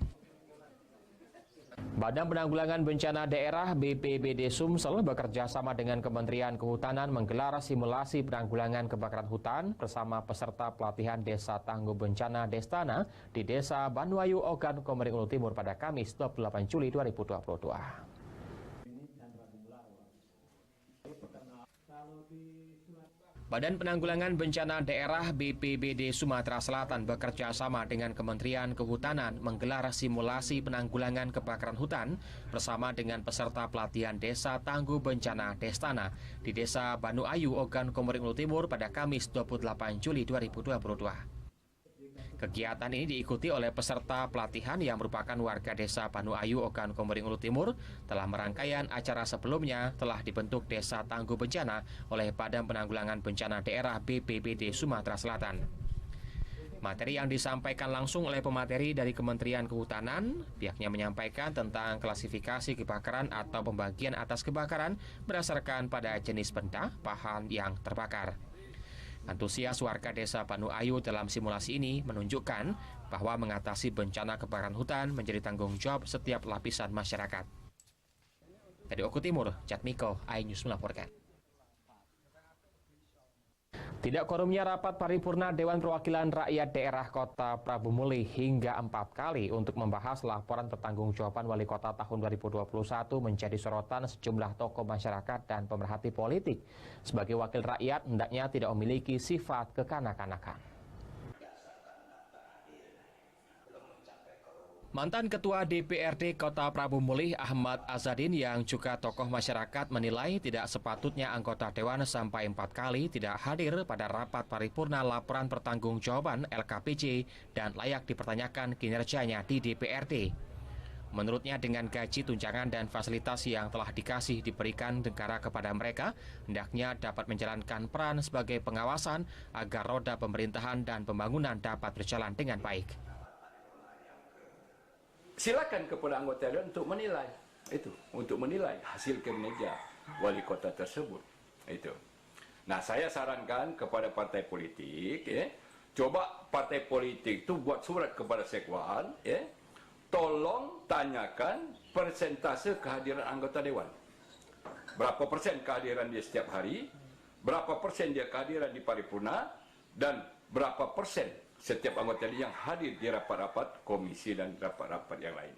Badan Penanggulangan Bencana Daerah BPBD Sumsel bekerja sama dengan Kementerian Kehutanan menggelar simulasi penanggulangan kebakaran hutan bersama peserta pelatihan Desa Tangguh Bencana Destana di Desa Banuayu, Ogan Komering Ulu Timur pada Kamis 28 Juli 2022. Badan Penanggulangan Bencana Daerah BPBD Sumatera Selatan bekerja sama dengan Kementerian Kehutanan menggelar simulasi penanggulangan kebakaran hutan bersama dengan peserta pelatihan Desa Tangguh Bencana Destana di Desa Banuayu, Ogan Komering Ulu Timur pada Kamis 28 Juli 2022. Kegiatan ini diikuti oleh peserta pelatihan yang merupakan warga Desa Banuayu, Ogan Komering Ulu Timur. Dalam rangkaian acara sebelumnya telah dibentuk Desa Tangguh Bencana oleh Badan Penanggulangan Bencana Daerah BPBD Sumatera Selatan. Materi yang disampaikan langsung oleh pemateri dari Kementerian Kehutanan, pihaknya menyampaikan tentang klasifikasi kebakaran atau pembagian atas kebakaran berdasarkan pada jenis benda, bahan yang terbakar. Antusias warga Desa Banuayu dalam simulasi ini menunjukkan bahwa mengatasi bencana kebakaran hutan menjadi tanggung jawab setiap lapisan masyarakat. Dari Oku Timur, Jatmiko, iNews melaporkan. Tidak quorumnya rapat paripurna Dewan Perwakilan Rakyat Daerah Kota Prabu Muli hingga 4 kali untuk membahas laporan pertanggungjawaban Wali Kota tahun 2021 menjadi sorotan sejumlah tokoh masyarakat dan pemerhati politik. Sebagai wakil rakyat, hendaknya tidak memiliki sifat kekanak-kanakan. Mantan Ketua DPRD Kota Prabu Muli Ahmad Azadin yang juga tokoh masyarakat menilai tidak sepatutnya anggota Dewan sampai 4 kali tidak hadir pada rapat paripurna laporan pertanggungjawaban LKPJ dan layak dipertanyakan kinerjanya di DPRD. Menurutnya dengan gaji, tunjangan, dan fasilitas yang telah diberikan negara kepada mereka, hendaknya dapat menjalankan peran sebagai pengawasan agar roda pemerintahan dan pembangunan dapat berjalan dengan baik. Silakan kepada anggota dewan untuk menilai untuk menilai hasil kinerja wali kota tersebut itu. Nah, saya sarankan kepada partai politik, coba partai politik itu buat surat kepada Sekwan, tolong tanyakan persentase kehadiran anggota dewan. Berapa persen kehadiran dia setiap hari, berapa persen dia kehadiran di paripurna, dan berapa persen setiap anggota yang hadir di rapat-rapat komisi dan rapat-rapat yang lain.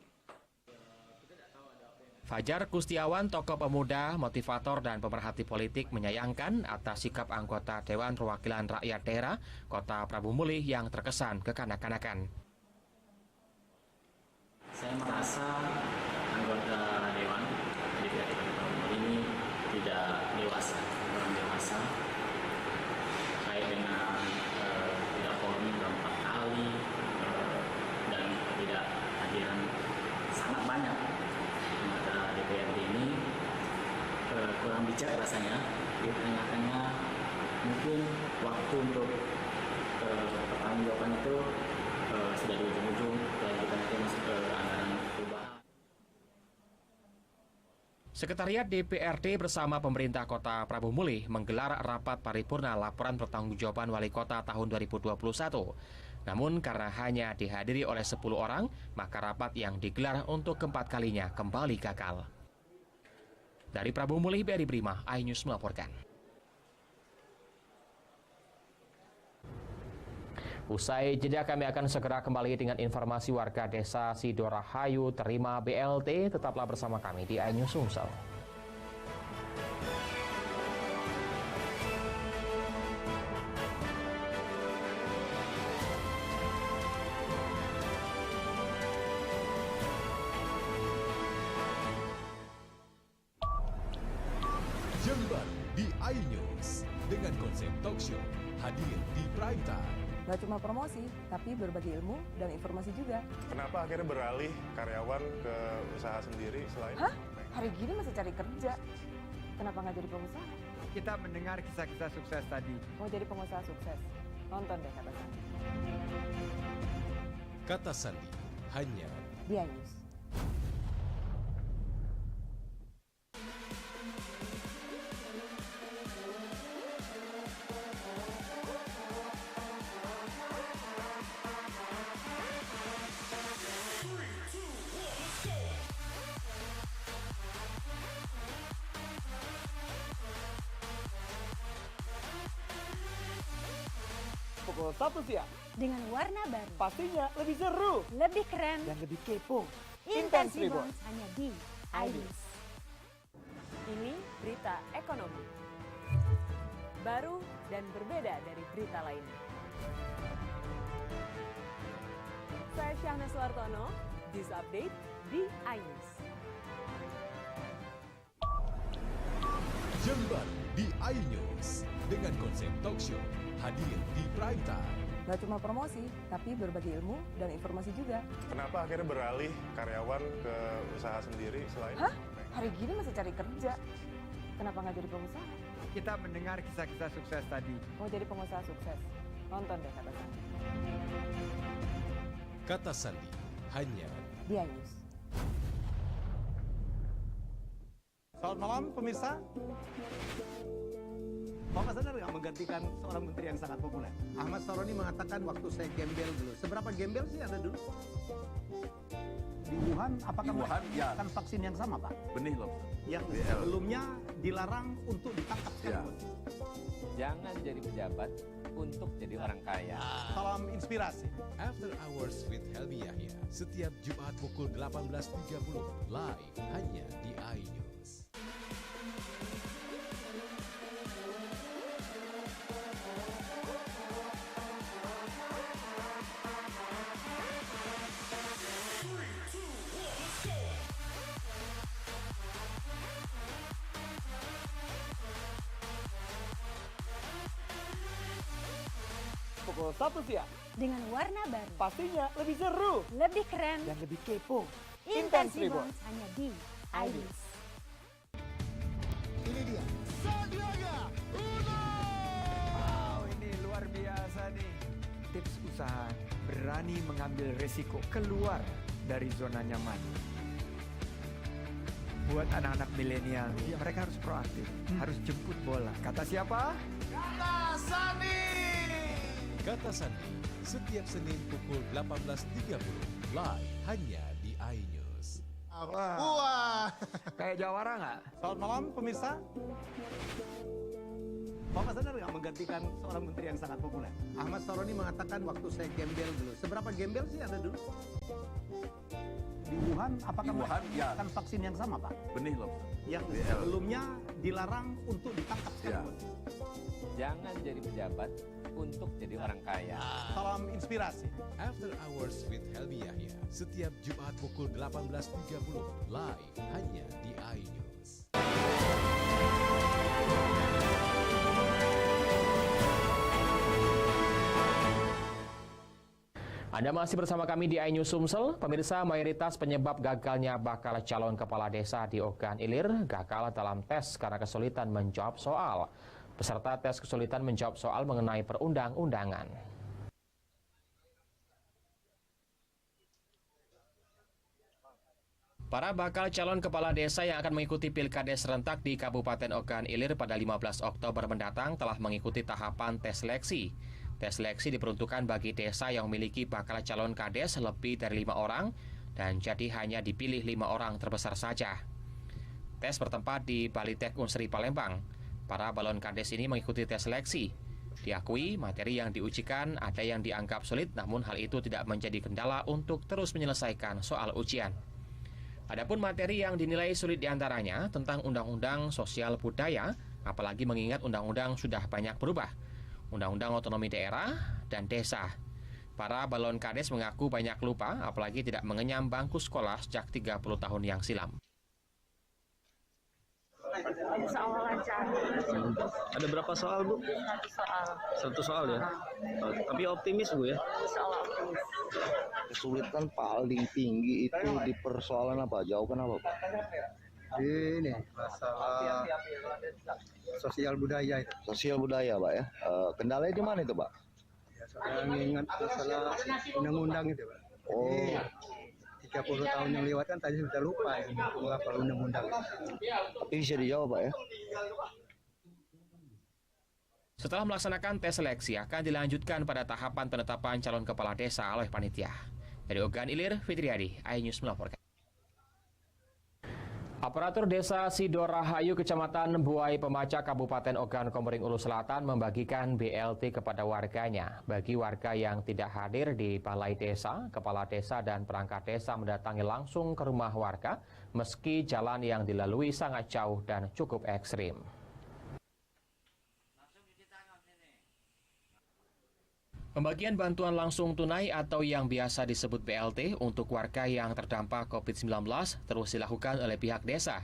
Fajar Kustiawan, tokoh pemuda, motivator, dan pemerhati politik menyayangkan atas sikap anggota Dewan Perwakilan Rakyat Daerah Kota Prabu Muli yang terkesan kekanak-kanakan. Saya merasa anggota Dewan DPRD Kota Prabu Muli ini tidak dewasa, kurang dewasa, terkait dengan tidak quorum 4 kali dan tidak hadiran sangat banyak anggota DPRD ini. kurang bijak rasanya di tengah-tengah mungkin waktu untuk pertanggungjawaban itu sudah di ujung-ujung dan kita nanti masuk ke anggaran perubahan. Sekretariat DPRD bersama pemerintah Kota Prabu Muli menggelar rapat paripurna laporan pertanggungjawaban Wali Kota tahun 2021. Namun karena hanya dihadiri oleh 10 orang, maka rapat yang digelar untuk keempat kalinya kembali gagal. Dari Prabu Muli, BRI Brima, iNews melaporkan. Usai jeda kami akan segera kembali dengan informasi warga desa Sidorahayu terima BLT. Tetaplah bersama kami di iNews Sumsel. Jember di iNews dengan konsep talk show hadir di prime time. Gak cuma promosi, tapi berbagi ilmu dan informasi juga. Kenapa akhirnya beralih karyawan ke usaha sendiri selain? Hah? Hari gini masih cari kerja. Kenapa nggak jadi pengusaha? Kita mendengar kisah-kisah sukses tadi. Mau jadi pengusaha sukses? Nonton deh Kata Sandi. Kata Sandi hanya di iNews. Pukul 1 siang. Dengan warna baru. Pastinya lebih seru. Lebih keren. Dan lebih kepo. Intense Reborn hanya di iNews. Ini berita ekonomi. Baru dan berbeda dari berita lainnya. Saya Syahna Suartono, News Update di iNews. Jember di iNews dengan konsep talk show hadir di prime time. Gak cuma promosi, tapi berbagi ilmu dan informasi juga. Kenapa akhirnya beralih karyawan ke usaha sendiri selain? Hah? Hari gini masih cari kerja. Kenapa nggak jadi pengusaha? Kita mendengar kisah-kisah sukses tadi. Mau jadi pengusaha sukses? Nonton deh Kata Sandi. Kata Sandi hanya di iNews. Selamat malam pemirsa. Bapak sadar nggak menggantikan seorang menteri yang sangat populer? Ahmad Saroni mengatakan waktu saya gembel dulu. Seberapa gembel sih Anda dulu? Di Wuhan, apakah melakukan vaksin yang sama, Pak? Benih loh. Yang sebelumnya dilarang untuk ditangkap sekalipun. Jangan jadi pejabat untuk jadi orang kaya. Salam inspirasi. After Hours with Helmi Yahya setiap Jumat pukul 18.30 live hanya di iNews. Pukul 1 siang. Dengan warna baru. Pastinya lebih seru. Lebih keren. Dan lebih kepo. Intense Reborn hanya di iNews. Ini dia. Sandiaga Uno! Wow, ini luar biasa nih. Tips usaha, berani mengambil resiko, keluar dari zona nyaman. Buat anak-anak milenial, mereka harus proaktif, harus jemput bola. Kata siapa? Kata Sandi! Kata Sandi setiap Senin pukul 18.30 live hanya di iNews. Wah. Kayak jawara nggak? Selamat malam pemirsa. Bapak sadar nggak menggantikan seorang menteri yang sangat populer? Ahmad Saroni mengatakan waktu saya gembel dulu. Seberapa gembel sih Anda dulu? Di Wuhan, apakah melakukan vaksin yang sama, Pak? Benih loh. Yang sebelumnya dilarang untuk ditangkap sekalipun. Jangan jadi pejabat untuk jadi orang kaya. Salam inspirasi. After Hours with Helmi Yahya setiap Jumat pukul 18.30 live hanya di iNews. Anda masih bersama kami di iNews Sumsel. Pemirsa, mayoritas penyebab gagalnya bakal calon kepala desa di Ogan Ilir gagal dalam tes karena kesulitan menjawab soal. Peserta tes kesulitan menjawab soal mengenai perundang-undangan. Para bakal calon kepala desa yang akan mengikuti pilkades serentak di Kabupaten Ogan Ilir pada 15 Oktober mendatang telah mengikuti tahapan tes seleksi. Tes seleksi diperuntukkan bagi desa yang memiliki bakal calon kades lebih dari 5 orang dan jadi hanya dipilih 5 orang terbesar saja. Tes bertempat di Balitek Unsri Palembang. Para balon kades ini mengikuti tes seleksi. Diakui materi yang diujikan ada yang dianggap sulit, namun hal itu tidak menjadi kendala untuk terus menyelesaikan soal ujian. Adapun materi yang dinilai sulit diantaranya tentang Undang-Undang Sosial Budaya, apalagi mengingat undang-undang sudah banyak berubah. Undang-Undang Otonomi Daerah dan Desa. Para balon kades mengaku banyak lupa, apalagi tidak mengenyam bangku sekolah sejak 30 tahun yang silam. Soal lancar. Ada berapa soal, Bu? Satu soal ya? Tapi optimis, Bu ya? Optimis. Kesulitan paling tinggi itu di persoalan apa? Jauhkan apa, Pak? Ini masalah sosial budaya itu. Sosial budaya, Pak ya. Kendalanya di mana itu, Pak? Ya, saya ingat masalah undang-undang itu, Pak. Oh. 30 tahun yang lewat kan tadi sudah lupa ya, mengapa undang-undang. Tapi bisa dijawab, Pak ya. Setelah melaksanakan tes seleksi akan dilanjutkan pada tahapan penetapan calon kepala desa oleh panitia. Dari Ogan Ilir, Fitriadi, iNews melaporkan. Aparatur Desa Sidorahayu, Kecamatan Buai Pemaca, Kabupaten Ogan Komering Ulu Selatan membagikan BLT kepada warganya. Bagi warga yang tidak hadir di balai desa, kepala desa dan perangkat desa mendatangi langsung ke rumah warga meski jalan yang dilalui sangat jauh dan cukup ekstrim. Pembagian bantuan langsung tunai atau yang biasa disebut BLT untuk warga yang terdampak COVID-19 terus dilakukan oleh pihak desa.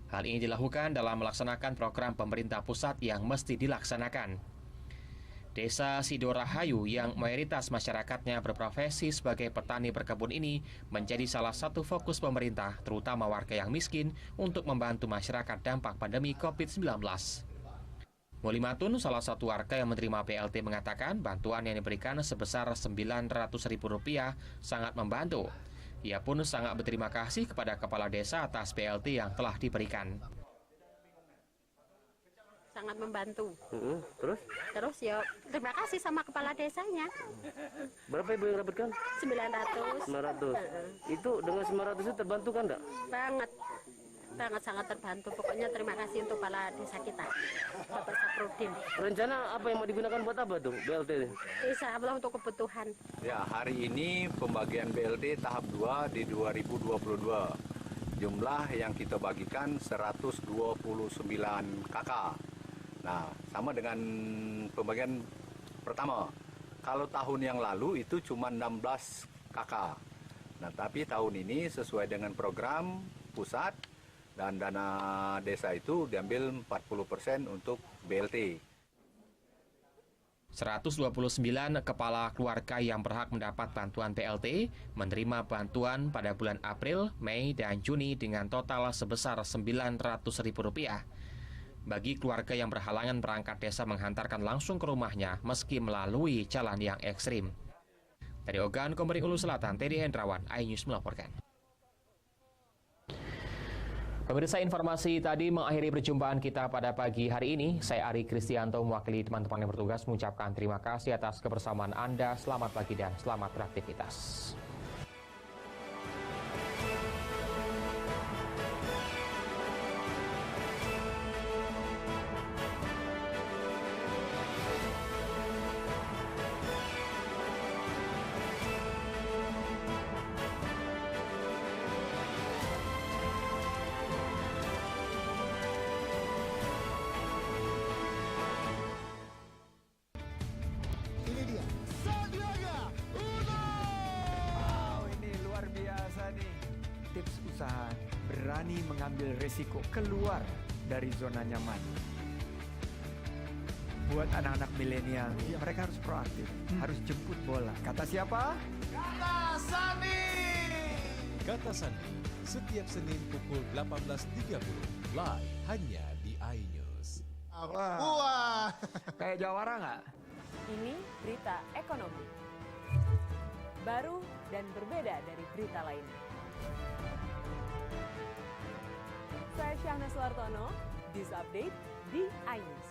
Hal ini dilakukan dalam melaksanakan program pemerintah pusat yang mesti dilaksanakan. Desa Sidorahayu yang mayoritas masyarakatnya berprofesi sebagai petani berkebun ini menjadi salah satu fokus pemerintah, terutama warga yang miskin, untuk membantu masyarakat dampak pandemi COVID-19. Mulimatun, salah satu warga yang menerima BLT, mengatakan bantuan yang diberikan sebesar Rp900.000 sangat membantu. Ia pun sangat berterima kasih kepada kepala desa atas BLT yang telah diberikan. Sangat membantu. Terus Ya terima kasih sama kepala desanya. berapa Ibu yang dapatkan? 900. 900. Itu dengan 900 itu terbantu kan enggak? Banget sangat terbantu. Pokoknya terima kasih untuk kepala desa kita, Bapak Saprudin. Rencana apa yang mau digunakan buat apa tuh BLT ini? Insya Allah untuk kebutuhan. Ya, hari ini pembagian BLT tahap 2 di 2022. Jumlah yang kita bagikan 129 KK. Nah, sama dengan pembagian pertama. Kalau tahun yang lalu itu cuma 16 KK. Nah, tapi tahun ini sesuai dengan program pusat dan dana desa itu diambil 40% untuk BLT. 129 kepala keluarga yang berhak mendapat bantuan BLT menerima bantuan pada bulan April, Mei, dan Juni dengan total sebesar Rp900.000. Bagi keluarga yang berhalangan perangkat desa menghantarkan langsung ke rumahnya meski melalui jalan yang ekstrim. Dari Ogan Komering Ulu Selatan, Teddy Hendrawan, iNews melaporkan. Pemirsa, informasi tadi mengakhiri perjumpaan kita pada pagi hari ini. Saya Ari Kristianto mewakili teman-teman yang bertugas mengucapkan terima kasih atas kebersamaan Anda. Selamat pagi dan selamat beraktivitas. Tips usaha, berani mengambil resiko keluar dari zona nyaman. buat anak-anak milenial nih, mereka harus proaktif, harus jemput bola. Kata siapa? Kata Sandi. Kata Sandi, setiap Senin pukul 18.30 live hanya di iNews. Wah, kayak jawara nggak? Ini berita ekonomi. Baru dan berbeda dari berita lainnya. Saya Syahna Suartono, News Update di iNews.